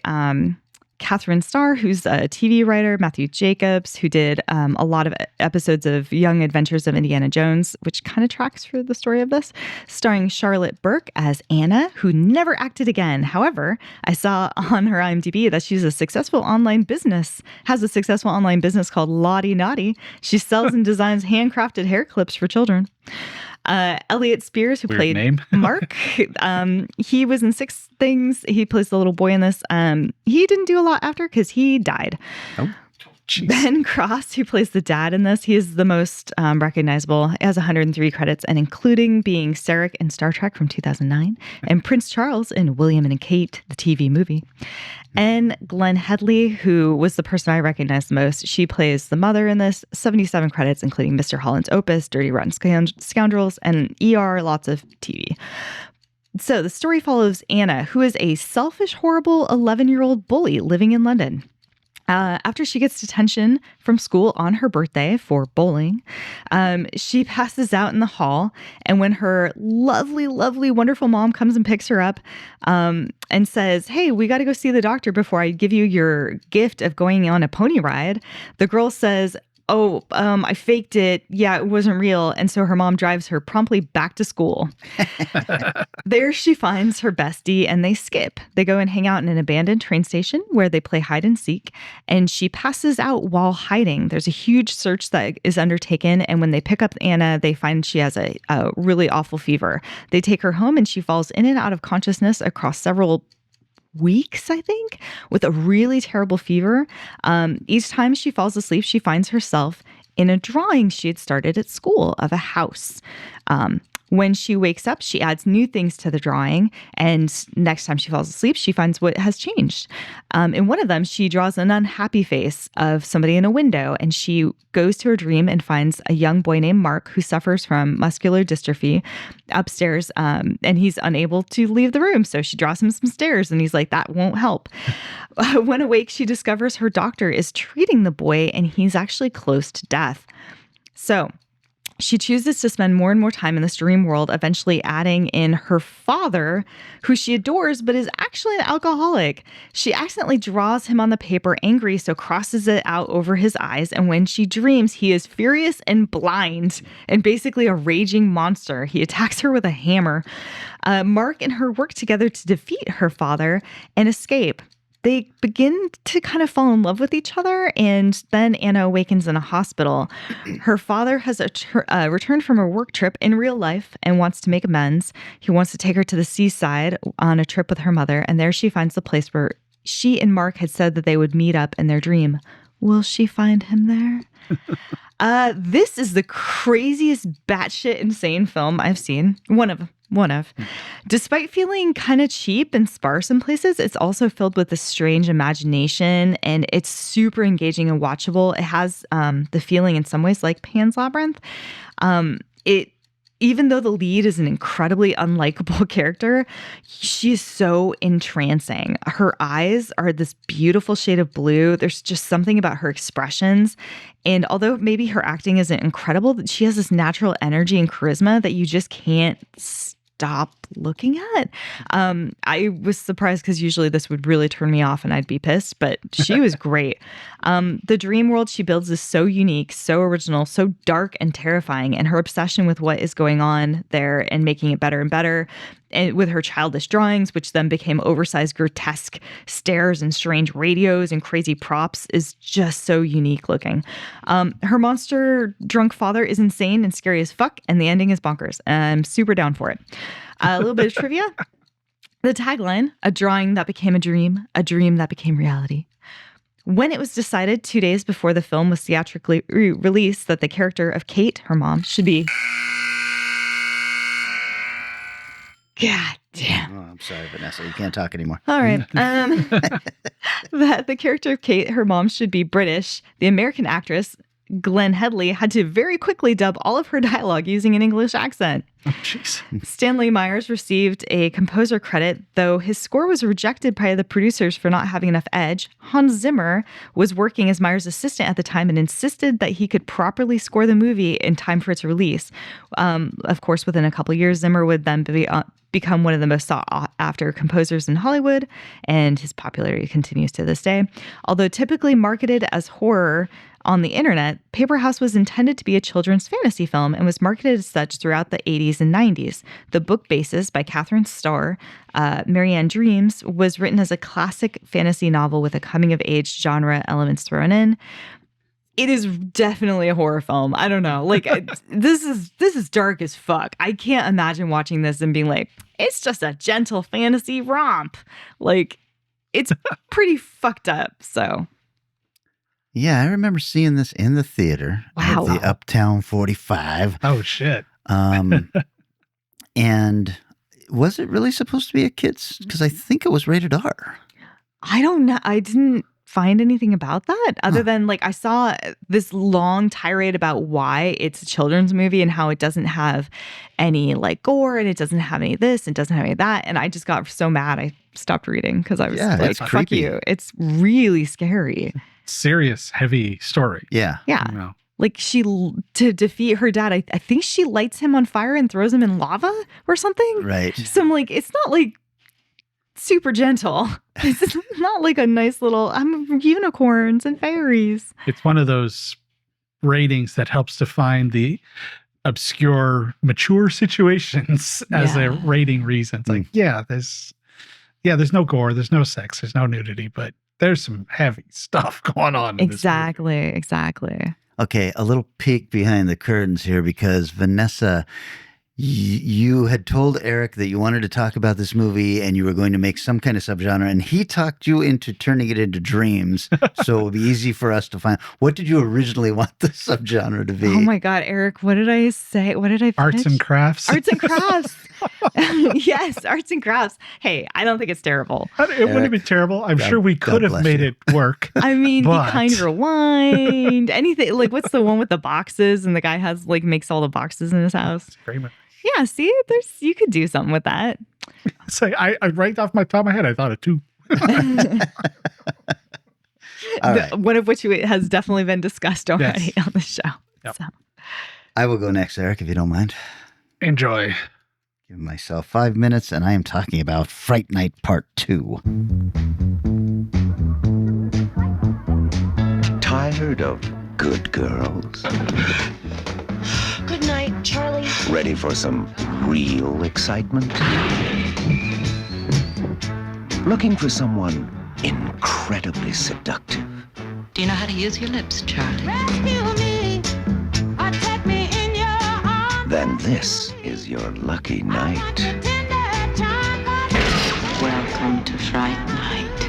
Catherine Starr, who's a TV writer, Matthew Jacobs, who did a lot of episodes of Young Adventures of Indiana Jones, which kind of tracks for the story of this, starring Charlotte Burke as Anna, who never acted again. However, I saw on her IMDb that she's has a successful online business called Lottie Naughty. She sells and designs handcrafted hair clips for children. Elliot Spears, who played Mark, he was in 6 things. He plays the little boy in this. He didn't do a lot after because he died. Oh, Ben Cross, who plays the dad in this, he is the most recognizable. He has 103 credits, and including being Sarek in Star Trek from 2009 and Prince Charles in William and Kate, the TV movie. And Glenn Headley, who was the person I recognized the most. She plays the mother in this, 77 credits, including Mr. Holland's Opus, Dirty Rotten Scoundrels, and ER, lots of TV. So the story follows Anna, who is a selfish, horrible 11-year-old bully living in London. After she gets detention from school on her birthday for bowling, she passes out in the hall. And when her lovely, lovely, wonderful mom comes and picks her up and says, "Hey, we got to go see the doctor before I give you your gift of going on a pony ride," the girl says, "Oh, I faked it. Yeah, it wasn't real." And so her mom drives her promptly back to school. There she finds her bestie and they skip. They go and hang out in an abandoned train station where they play hide and seek. And she passes out while hiding. There's a huge search that is undertaken. And when they pick up Anna, they find she has a really awful fever. They take her home and she falls in and out of consciousness across several weeks, I think, with a really terrible fever. Each time she falls asleep, she finds herself in a drawing she had started at school of a house. When she wakes up, she adds new things to the drawing, and next time she falls asleep, she finds what has changed. In one of them, she draws an unhappy face of somebody in a window, and she goes to her dream and finds a young boy named Mark who suffers from muscular dystrophy upstairs, and he's unable to leave the room. So she draws him some stairs, and he's like, that won't help. When awake, she discovers her doctor is treating the boy, and he's actually close to death. So she chooses to spend more and more time in this dream world, eventually adding in her father, who she adores, but is actually an alcoholic. She accidentally draws him on the paper angry, so crosses it out over his eyes. And when she dreams, he is furious and blind and basically a raging monster. He attacks her with a hammer. Mark and her work together to defeat her father and escape. They begin to kind of fall in love with each other, and then Anna awakens in a hospital. Her father has returned from a work trip in real life and wants to make amends. He wants to take her to the seaside on a trip with her mother, and there she finds the place where she and Mark had said that they would meet up in their dream. Will she find him there? This is the craziest batshit insane film I've seen. One of. Despite feeling kind of cheap and sparse in places, it's also filled with this strange imagination, and it's super engaging and watchable. It has the feeling in some ways like Pan's Labyrinth. Even though the lead is an incredibly unlikable character, she's so entrancing. Her eyes are this beautiful shade of blue. There's just something about her expressions. And although maybe her acting isn't incredible, she has this natural energy and charisma that you just can't stop looking at. I was surprised because usually this would really turn me off and I'd be pissed, but she was great. The dream world she builds is so unique, so original, so dark and terrifying, and her obsession with what is going on there and making it better and better, and with her childish drawings, which then became oversized, grotesque stairs and strange radios and crazy props, is just so unique looking. Her monster drunk father is insane and scary as fuck, and the ending is bonkers. I'm super down for it. A little bit of trivia. The tagline, "A drawing that became a dream that became reality." When it was decided 2 days before the film was theatrically released that the character of Kate, her mom, should be... God damn. Oh, I'm sorry, Vanessa. You can't talk anymore. All right. That the character of Kate, her mom, should be British. The American actress Glenn Headley had to very quickly dub all of her dialogue using an English accent. Oh, jeez. Stanley Myers received a composer credit, though his score was rejected by the producers for not having enough edge. Hans Zimmer was working as Myers' assistant at the time and insisted that he could properly score the movie in time for its release. Of course, within a couple of years, Zimmer would then become one of the most sought-after composers in Hollywood, and his popularity continues to this day. Although typically marketed as horror on the internet, Paper House was intended to be a children's fantasy film and was marketed as such throughout the 80s and 90s. The book basis by Catherine Starr, Marianne Dreams, was written as a classic fantasy novel with a coming-of-age genre elements thrown in. It is definitely a horror film. I don't know. Like this is dark as fuck. I can't imagine watching this and being like, it's just a gentle fantasy romp. Like, it's pretty fucked up. So yeah, I remember seeing this in the theater at the Uptown 45. Oh shit. And was it really supposed to be a kid's? Because I think it was rated R. I don't know. I didn't find anything about that other than like I saw this long tirade about why it's a children's movie and how it doesn't have any like gore and it doesn't have any of this and doesn't have any of that. And I just got so mad I stopped reading because I was like, fuck you. It's really scary. Serious, heavy story. Yeah. Yeah. You know. Like to defeat her dad, I think she lights him on fire and throws him in lava or something. Right. So I'm like, it's not like super gentle. It's not like a nice little, I'm unicorns and fairies. It's one of those ratings that helps define the obscure, mature situations as a rating reason. It's like, there's no gore, there's no sex, there's no nudity, but there's some heavy stuff going on. Exactly. Okay, a little peek behind the curtains here because Vanessa, you had told Eric that you wanted to talk about this movie and you were going to make some kind of subgenre, and he talked you into turning it into dreams so it would be easy for us to find. What did you originally want the subgenre to be? Oh my God, Eric, what did I say? What did I pitch? Arts and crafts. Arts and crafts. Yes, arts and crafts. Hey, I don't think it's terrible. It wouldn't be terrible. I'm sure we could have made it work. I mean, Be Kind Rewind, anything. Like, what's the one with the boxes and the guy has like makes all the boxes in his house? Yeah, see, you could do something with that. It's like I right off my top of my head, I thought it too. Right. One of which has definitely been discussed already on the show. Yep. So. I will go next, Eric, if you don't mind. Enjoy. Give myself 5 minutes, and I am talking about Fright Night Part 2. Tired of good girls? Good night, Charlie. Ready for some real excitement? Looking for someone incredibly seductive? Do you know how to use your lips, Charlie? Rescue me, or take me in your arms. Then this is your lucky night. Welcome to Fright Night.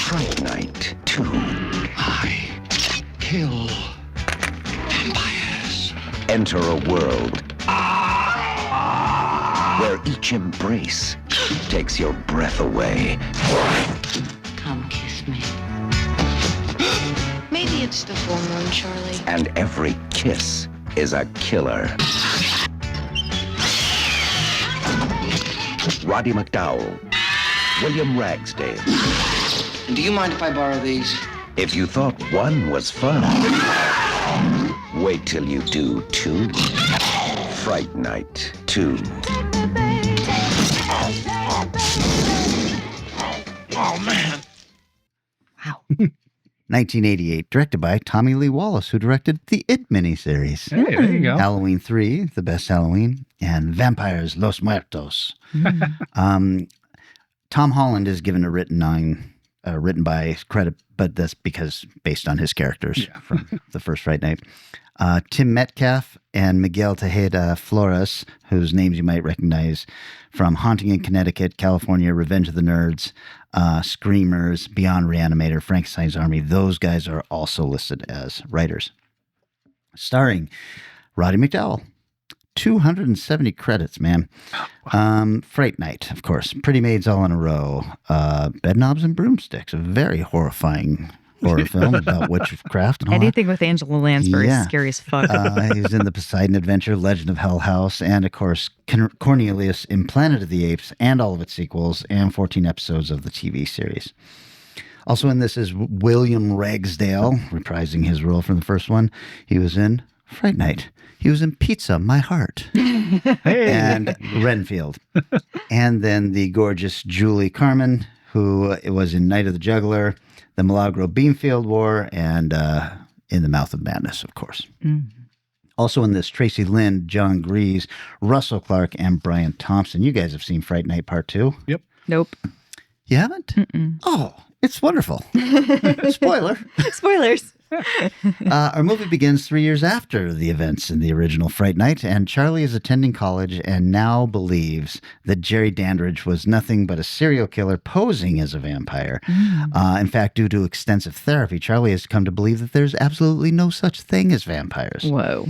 Fright Night 2. I kill vampires. Enter a world where each embrace takes your breath away. Come kiss me. Maybe it's the full moon, Charlie. And every kiss is a killer. Roddy McDowell, William Ragsdale. Do you mind if I borrow these? If you thought one was fun, wait till you do two. Fright Night 2. Oh, man. Wow. 1988, directed by Tommy Lee Wallace, who directed the It miniseries. Hey, there you go. Halloween 3, The Best Halloween, and Vampires Los Muertos. Tom Holland is given a written by credit, but that's because based on his characters from the first Fright Night. Tim Metcalf and Miguel Tejeda Flores, whose names you might recognize from Haunting in Connecticut, California, Revenge of the Nerds, Screamers, Beyond Reanimator, Frankenstein's Army. Those guys are also listed as writers. Starring Roddy McDowell. 270 credits, man. Fright Night, of course. Pretty Maids All in a Row. Bed Knobs and Broomsticks. A very horrifying horror film about witchcraft and all Anything with Angela Lansbury is scary as fuck. He was in The Poseidon Adventure, Legend of Hell House, and, of course, Cornelius in Planet of the Apes and all of its sequels, and 14 episodes of the TV series. Also in this is William Ragsdale, reprising his role from the first one. He was in Fright Night. He was in Pizza, My Heart, and Renfield. And then the gorgeous Julie Carmen, who was in Night of the Juggler, The Milagro Beanfield War, and In the Mouth of Madness, of course. Mm-hmm. Also in this, Tracy Lynn, John Grease, Russell Clark, and Brian Thompson. You guys have seen Fright Night Part 2? Yep. Nope. You haven't? Mm-mm. Oh, it's wonderful. Spoiler. Spoilers. Our movie begins 3 years after the events in the original Fright Night, and Charlie is attending college and now believes that Jerry Dandridge was nothing but a serial killer posing as a vampire. In fact, due to extensive therapy, Charlie has come to believe that there's absolutely no such thing as vampires. Whoa.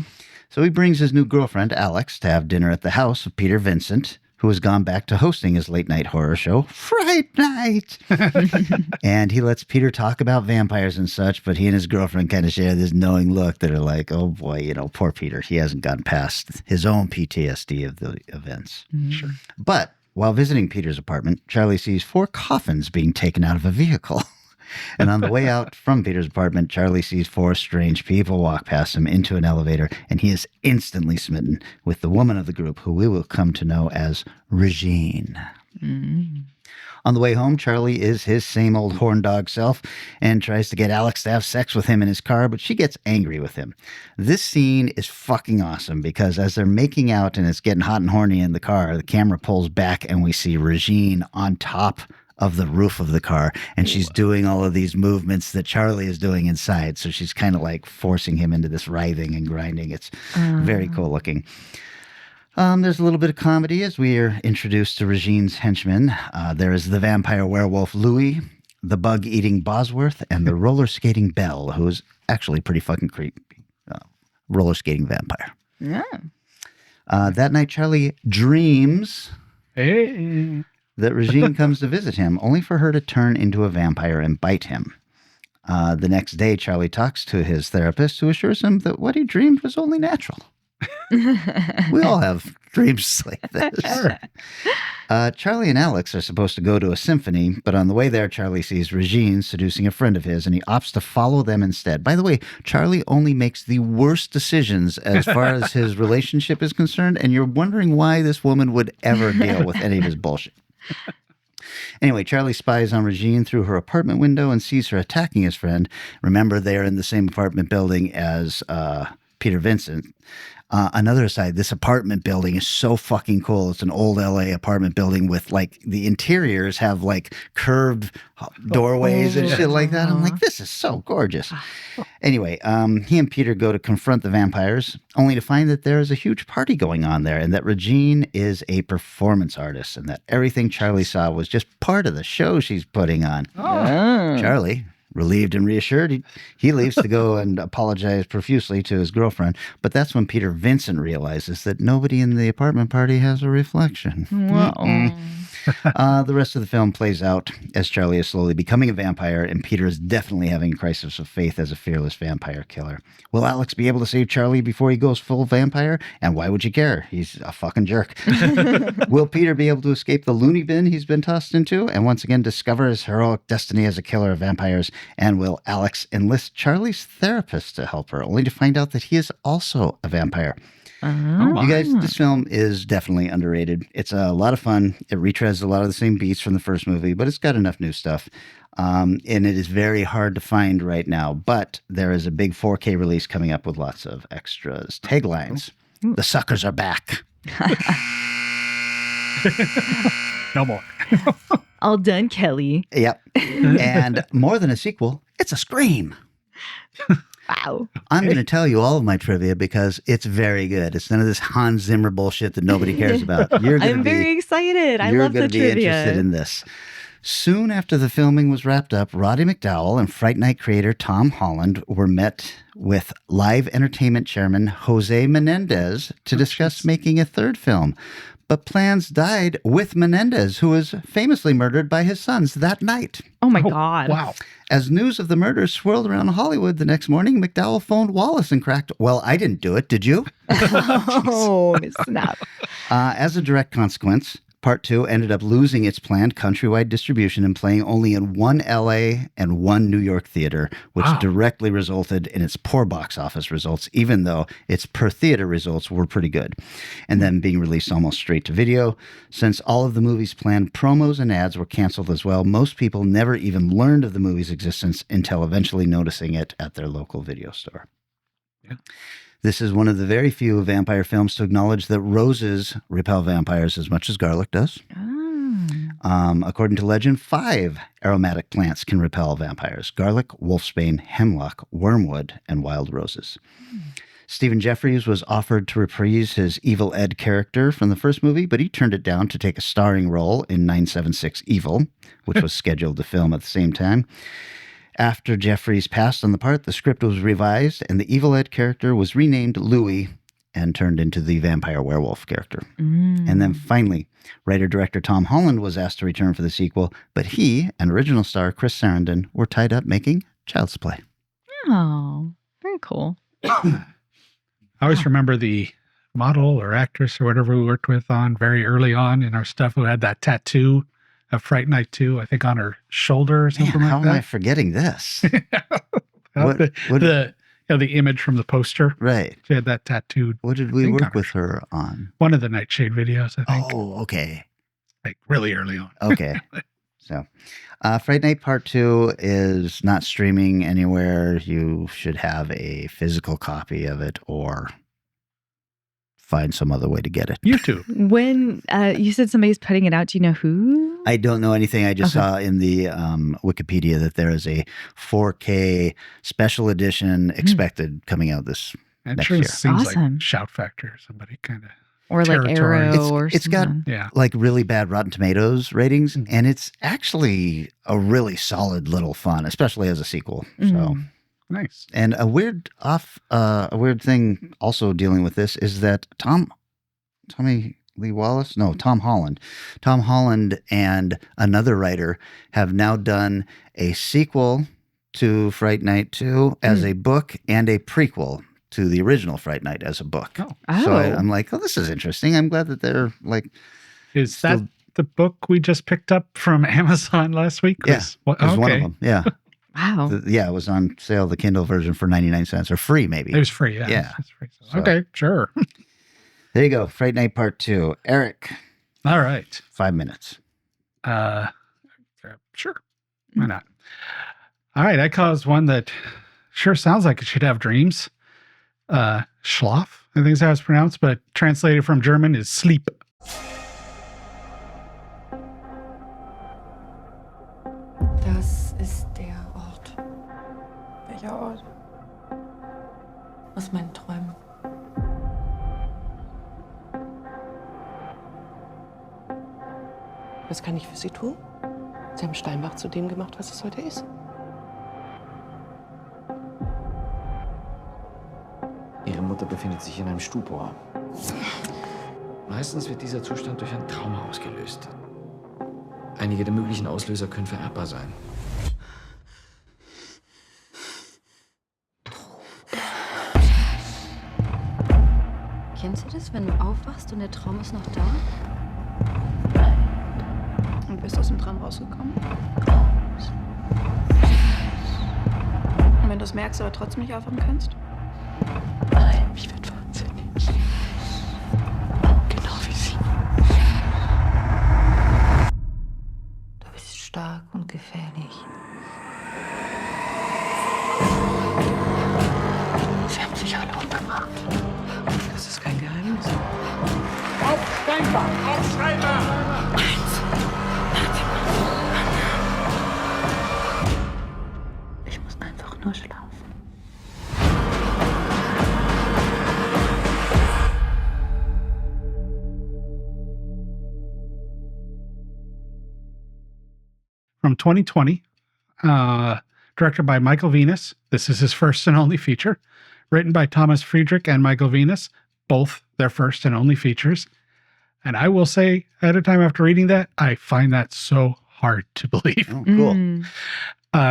So he brings his new girlfriend, Alex, to have dinner at the house of Peter Vincent, who has gone back to hosting his late-night horror show, Fright Night. And he lets Peter talk about vampires and such, but he and his girlfriend kind of share this knowing look that are like, oh boy, poor Peter. He hasn't gotten past his own PTSD of the events. Mm-hmm. Sure. But while visiting Peter's apartment, Charlie sees 4 coffins being taken out of a vehicle. And on the way out from Peter's apartment, Charlie sees 4 strange people walk past him into an elevator, and he is instantly smitten with the woman of the group, who we will come to know as Regine. Mm. On the way home, Charlie is his same old horn dog self and tries to get Alex to have sex with him in his car, but she gets angry with him. This scene is fucking awesome because as they're making out and it's getting hot and horny in the car, the camera pulls back and we see Regine on top of the roof of the car, and she's doing all of these movements that Charlie is doing inside. So she's kind of like forcing him into this writhing and grinding. It's very cool looking. There's a little bit of comedy as we are introduced to Regine's henchmen. There is the vampire werewolf Louis, the bug-eating Bosworth, and the roller-skating Belle, who is actually pretty fucking creepy. Roller-skating vampire. Yeah. That night, Charlie dreams... Hey... that Regine comes to visit him, only for her to turn into a vampire and bite him. The next day, Charlie talks to his therapist, who assures him that what he dreamed was only natural. We all have dreams like this. Sure. Charlie and Alex are supposed to go to a symphony, but on the way there, Charlie sees Regine seducing a friend of his, and he opts to follow them instead. By the way, Charlie only makes the worst decisions as far as his relationship is concerned, and you're wondering why this woman would ever deal with any of his bullshit. Anyway, Charlie spies on Regine through her apartment window and sees her attacking his friend. Remember, they are in the same apartment building as Peter Vincent. Another aside, this apartment building is so fucking cool. It's an old LA apartment building with like the interiors have like curved doorways and shit like that. I'm like, this is so gorgeous. Anyway, he and Peter go to confront the vampires, only to find that there is a huge party going on there and that Regine is a performance artist and that everything Charlie saw was just part of the show she's putting on. Charlie, relieved and reassured, he leaves to go and apologize profusely to his girlfriend. But that's when Peter Vincent realizes that nobody in the apartment party has a reflection. The rest of the film plays out as Charlie is slowly becoming a vampire, and Peter is definitely having a crisis of faith as a fearless vampire killer. Will Alex be able to save Charlie before he goes full vampire? And why would you care? He's a fucking jerk. Will Peter be able to escape the loony bin he's been tossed into and once again discover his heroic destiny as a killer of vampires? And will Alex enlist Charlie's therapist to help her, only to find out that he is also a vampire? You guys, this film is definitely underrated. It's a lot of fun. It retreads a lot of the same beats from the first movie, but it's got enough new stuff. And it is very hard to find right now, but there is a big 4K release coming up with lots of extras. Taglines. The suckers are back. No more. All done, Kelly. Yep. And more than a sequel, it's a scream. Wow. I'm going to tell you all of my trivia because it's very good. It's none of this Hans Zimmer bullshit that nobody cares about. I'm very excited. I love the trivia. You're going to be interested in this. Soon after the filming was wrapped up, Roddy McDowall and Fright Night creator Tom Holland were met with Live Entertainment chairman Jose Menendez to discuss making a third film. but plans died with Menendez, who was famously murdered by his sons that night. Oh, my God. Wow. As news of the murders swirled around Hollywood the next morning, McDowell phoned Wallace and cracked, "Well, I didn't do it, did you?" Oh, snap. As a direct consequence, Part 2 ended up losing its planned countrywide distribution and playing only in one LA and one New York theater, which directly resulted in its poor box office results, even though its per theater results were pretty good. And then being released almost straight to video. Since all of the movie's planned promos and ads were canceled as well, most people never even learned of the movie's existence until eventually noticing it at their local video store. Yeah. This is one of the very few vampire films to acknowledge that roses repel vampires as much as garlic does. According to legend, 5 aromatic plants can repel vampires: garlic, wolfsbane, hemlock, wormwood, and wild roses. Stephen Jeffries was offered to reprise his Evil Ed character from the first movie, but he turned it down to take a starring role in 976 Evil, which was scheduled to film at the same time. After Jeffries passed on the part, the script was revised, and the Evil Ed character was renamed Louis and turned into the vampire werewolf character. And then finally, writer-director Tom Holland was asked to return for the sequel, but he and original star Chris Sarandon were tied up making Child's Play. Oh, very cool. I always remember the model or actress or whatever we worked with on very early on in our stuff who had that tattoo of Fright Night 2, I think on her shoulder or something like that. How am I forgetting this? The image from the poster. Right. She had that tattooed. What did we work with her on? One of the Nightshade videos, I think. Oh, okay. Like really early on. Okay. So, Fright Night Part 2 is not streaming anywhere. You should have a physical copy of it or find some other way to get it. YouTube. When you said somebody's putting it out, do you know who? I don't know anything. I just saw in the Wikipedia that there is a 4K special edition expected coming out this next year. It seems like Shout Factory or somebody kind of. Or like Arrow or it's got yeah, like really bad Rotten Tomatoes ratings, and it's actually a really solid little fun, especially as a sequel. So nice. And a weird thing also dealing with this is that Tom Holland and another writer have now done a sequel to Fright Night 2 as a book and a prequel to the original Fright Night as a book. Oh. So I'm like, oh, this is interesting. I'm glad that they're like. Is that the book we just picked up from Amazon last week? Yeah, it was one of them. Yeah. Wow. It was on sale, the Kindle version for 99 cents or free maybe. It was free, yeah. Yeah. It's free. So, okay, sure. There you go. Fright Night Part 2. Eric. All right. 5 minutes. Sure. Why not? All right. I caused one that sure sounds like it should have dreams. Schlaf, I think is how it's pronounced, but translated from German is sleep. Das ist der Ort. Welcher Ort? Aus meinen Träumen. Was kann ich für Sie tun? Sie haben Steinbach zu dem gemacht, was es heute ist. Ihre Mutter befindet sich in einem Stupor. Meistens wird dieser Zustand durch ein Trauma ausgelöst. Einige der möglichen Auslöser können vererbbar sein. Kennst du das, wenn du aufwachst und der Traum ist noch da? Und bist aus dem Traum rausgekommen? Und wenn du es merkst, aber trotzdem nicht aufwachen kannst? Nein, ich werde wahnsinnig. Genau wie Sie. Du bist stark und gefährlich. Sie haben sich alle umgebracht. Das ist kein Geheimnis. Auf Steinbach! Auf Steinbach! Ich muss einfach nur schlafen. From 2020, directed by Michael Venus. This is his first and only feature. Written by Thomas Friedrich and Michael Venus, both their first and only features. And I will say, at a time after reading that, I find that so hard to believe. Oh, cool.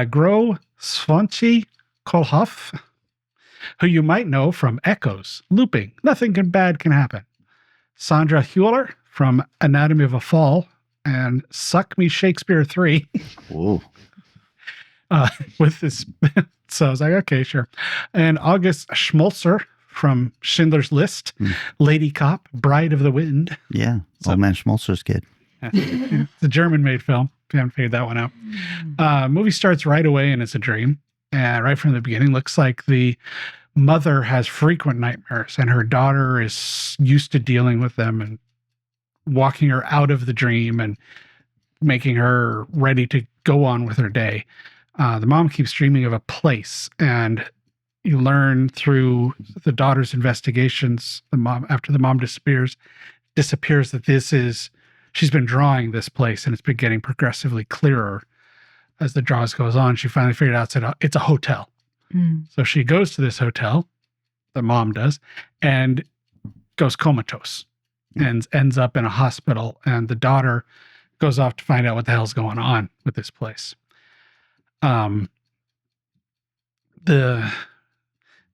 Gro Svanchi Kolhoff, who you might know from Echoes, Looping, Nothing Bad Can Happen. Sandra Hewler from Anatomy of a Fall and Suck Me Shakespeare 3. Whoa. With this. So I was like, okay, sure. And August Schmolzer from Schindler's List, Lady Cop, Bride of the Wind. Yeah. Old man Schmolzer's kid. It's a German-made film. If you haven't figured that one out. Movie starts right away and it's a dream. And right from the beginning, looks like the mother has frequent nightmares and her daughter is used to dealing with them and walking her out of the dream and making her ready to go on with her day. The mom keeps dreaming of a place, and you learn through the daughter's investigations, after the mom disappears that she's been drawing this place, and it's been getting progressively clearer as the draws goes on. She finally figured out it's a hotel. So she goes to this hotel, the mom does, and goes comatose and ends up in a hospital. And the daughter goes off to find out what the hell's going on with this place. The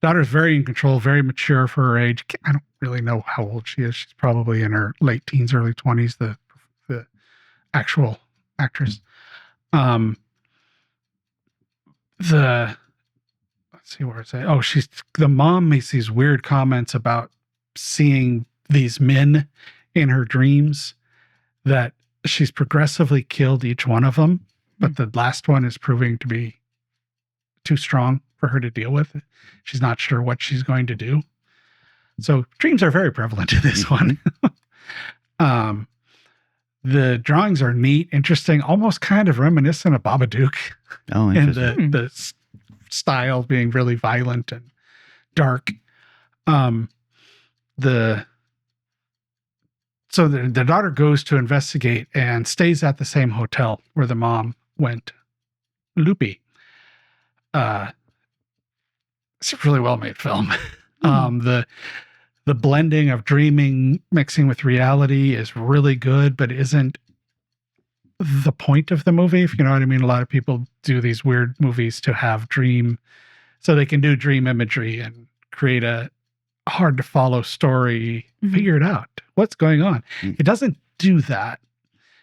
daughter's very in control, very mature for her age. I don't really know how old she is. She's probably in her late teens, early 20s, the actual actress. Let's see where it's at. Oh, the mom makes these weird comments about seeing these men in her dreams, that she's progressively killed each one of them, but the last one is proving to be too strong for her to deal with. She's not sure what she's going to do. So dreams are very prevalent in this one. The drawings are neat, interesting, almost kind of reminiscent of Babadook. Oh, interesting. And the style being really violent and dark. The daughter goes to investigate and stays at the same hotel where the mom went loopy. It's a really well-made film. The blending of dreaming mixing with reality is really good, but isn't the point of the movie, if you know what I mean. A lot of people do these weird movies to have dream, so they can do dream imagery and create a hard to follow story, figure it out. What's going on? It doesn't do that,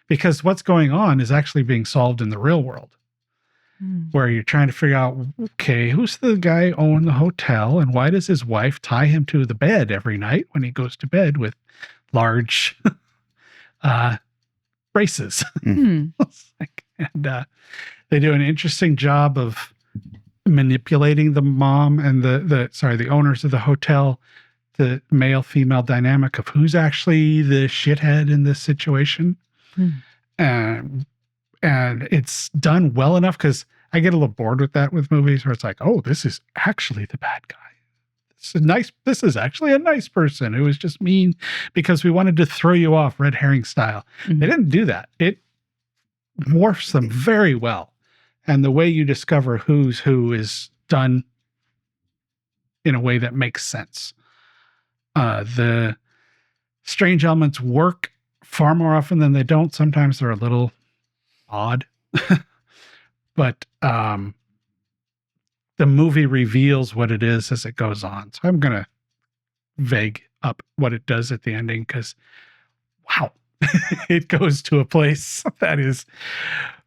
because what's going on is actually being solved in the real world. Where you're trying to figure out, okay, who's the guy owning the hotel, and why does his wife tie him to the bed every night when he goes to bed with large braces? And they do an interesting job of manipulating the mom and the owners of the hotel, the male-female dynamic of who's actually the shithead in this situation. And it's done well enough, because I get a little bored with that with movies where it's like, oh, this is actually the bad guy. This is actually a nice person who was just mean because we wanted to throw you off, red herring style. They didn't do that. It morphs them very well. And the way you discover who's who is done in a way that makes sense. The strange elements work far more often than they don't. Sometimes they're a little odd, but the movie reveals what it is as it goes on. So I'm going to vague up what it does at the ending, because wow, it goes to a place that is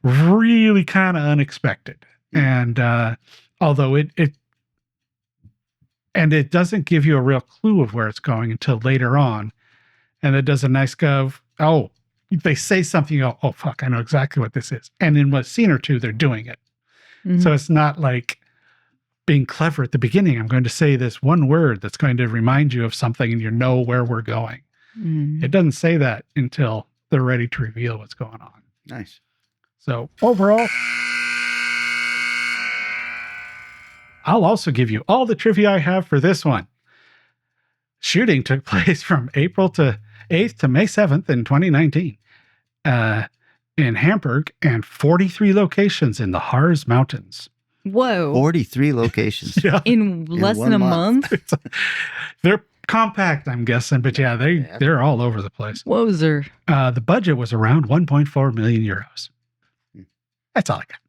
really kind of unexpected. And although it doesn't give you a real clue of where it's going until later on. And it does a nice go of, oh, they say something, you go, oh, fuck, I know exactly what this is. And in a scene or two, they're doing it. So it's not like being clever at the beginning. I'm going to say this one word that's going to remind you of something and you know where we're going. It doesn't say that until they're ready to reveal what's going on. Nice. So overall, I'll also give you all the trivia I have for this one. Shooting took place from April 8th to May 7th in 2019 in Hamburg, and 43 locations in the Harz Mountains. Whoa. 43 locations. Yeah. In less than a month? compact, I'm guessing, but yeah, they're all over the place. Wozer. The budget was around 1.4 million euros. That's all I got.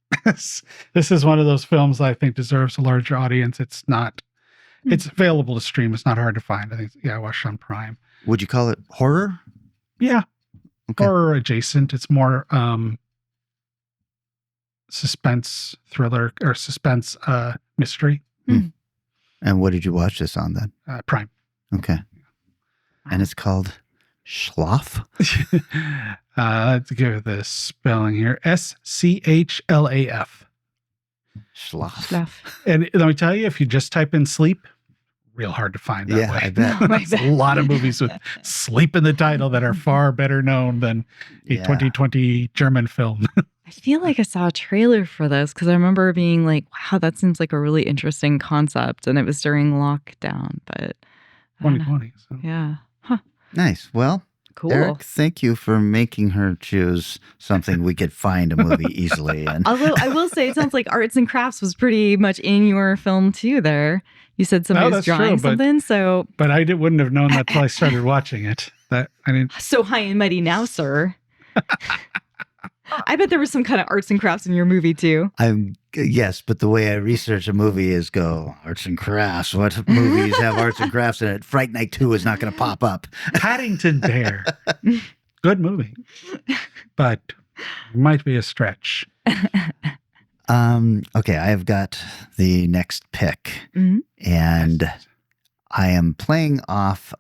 This is one of those films I think deserves a larger audience. It's available to stream. It's not hard to find. I think, I watched it on Prime. Would you call it horror? Yeah. Okay. Horror adjacent. It's more suspense thriller or suspense mystery. And what did you watch this on then? Prime. Okay. And it's called Schlaf? Let's give the spelling here. SCHLAF. Schlaf. And let me tell you, if you just type in sleep, real hard to find that way. I bet. There's a lot of movies with sleep in the title that are far better known than a 2020 German film. I feel like I saw a trailer for this because I remember being like, wow, that seems like a really interesting concept. And it was during lockdown, but 2020. So. Yeah. Huh. Nice. Well, cool. Eric, thank you for making her choose something we could find a movie easily in. Although I will say, it sounds like arts and crafts was pretty much in your film too there. You said somebody was drawing something, so... But I wouldn't have known that until I started watching it. I didn't... So high and mighty now, sir. I bet there was some kind of arts and crafts in your movie too. Yes, but the way I research a movie is go, arts and crafts. What movies have arts and crafts in it? Fright Night 2 is not going to pop up. Paddington Bear. Good movie. But might be a stretch. Okay, I have got the next pick. Mm-hmm. And I am playing off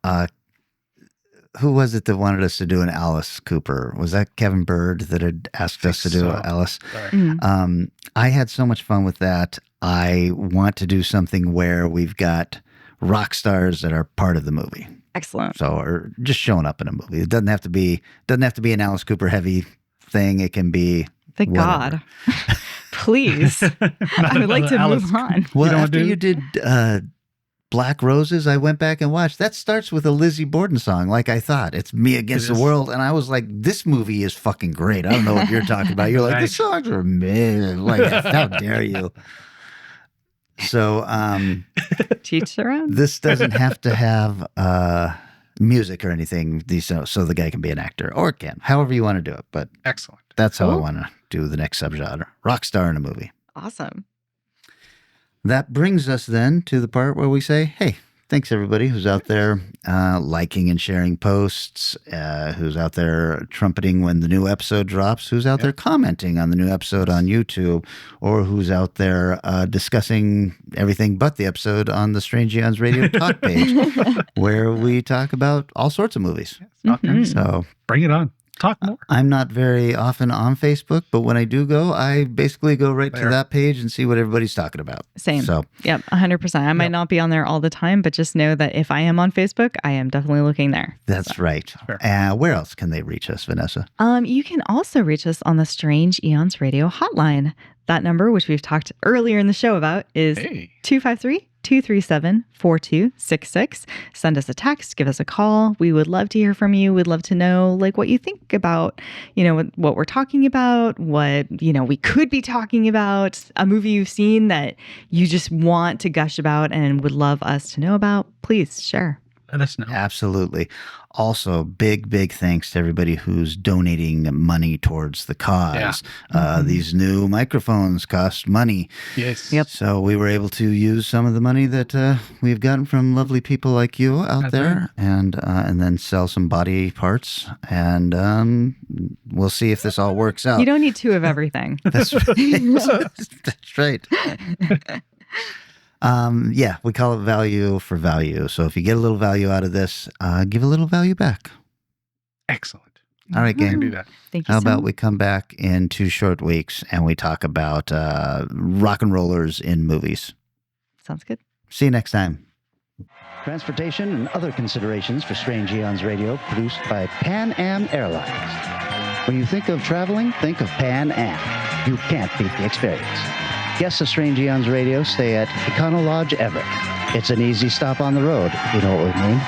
who was it that wanted us to do an Alice Cooper? Was that Kevin Bird that had asked us to do Alice? Mm-hmm. I had so much fun with that. I want to do something where we've got rock stars that are part of the movie. Excellent. So, or just showing up in a movie. It doesn't have to be an Alice Cooper heavy thing. It can be Thank whatever. God. Please. I would like to move on. Well, after you did Black Roses, I went back and watched. That starts with a Lizzie Borden song, like I thought. It's Me Against the World. And I was like, this movie is fucking great. I don't know what you're talking about. You're like, the songs are meh. Like, how dare you? So, teach their own. This doesn't have to have music or anything, so the guy can be an actor, or it can, however you want to do it. But excellent. That's how I want to do the next subgenre. Rock star in a movie. Awesome. That brings us then to the part where we say, hey, thanks everybody who's out there liking and sharing posts, who's out there trumpeting when the new episode drops, who's out there commenting on the new episode on YouTube, or who's out there discussing everything but the episode on the Strange Eons Radio talk page, where we talk about all sorts of movies. So bring it on. Talk more. I'm not very often on Facebook, but when I do go, I basically go right to that page and see what everybody's talking about. Same. So, yep, 100%. I might not be on there all the time, but just know that if I am on Facebook, I am definitely looking there. That's right. Where else can they reach us, Vanessa? You can also reach us on the Strange Eons Radio hotline. That number, which we've talked earlier in the show about, is 253-237-4266. Send us a text, give us a call. We would love to hear from you. We'd love to know what you think about, what we're talking about, what, we could be talking about, a movie you've seen that you just want to gush about and would love us to know about. Please share. Let us know. Absolutely. Also, big thanks to everybody who's donating money towards the cause. These new microphones cost money. Yes. Yep. So we were able to use some of the money that we've gotten from lovely people like you out there, and then sell some body parts. And we'll see if this all works out. You don't need two of everything. That's right. That's right. We call it value for value. So if you get a little value out of this, give a little value back. Excellent. All right, gang. Do that. Thank you. How about we come back in 2 short weeks and we talk about rock and rollers in movies? Sounds good. See you next time. Transportation and other considerations for Strange Eons Radio produced by Pan Am Airlines. When you think of traveling, think of Pan Am. You can't beat the experience. Guests of Strange Eons Radio stay at Econo Lodge Everett. It's an easy stop on the road, you know what we mean.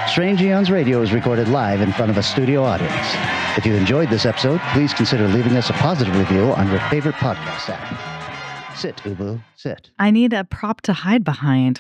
Strange Eons Radio is recorded live in front of a studio audience. If you enjoyed this episode, please consider leaving us a positive review on your favorite podcast app. Sit, Ubu, sit. I need a prop to hide behind.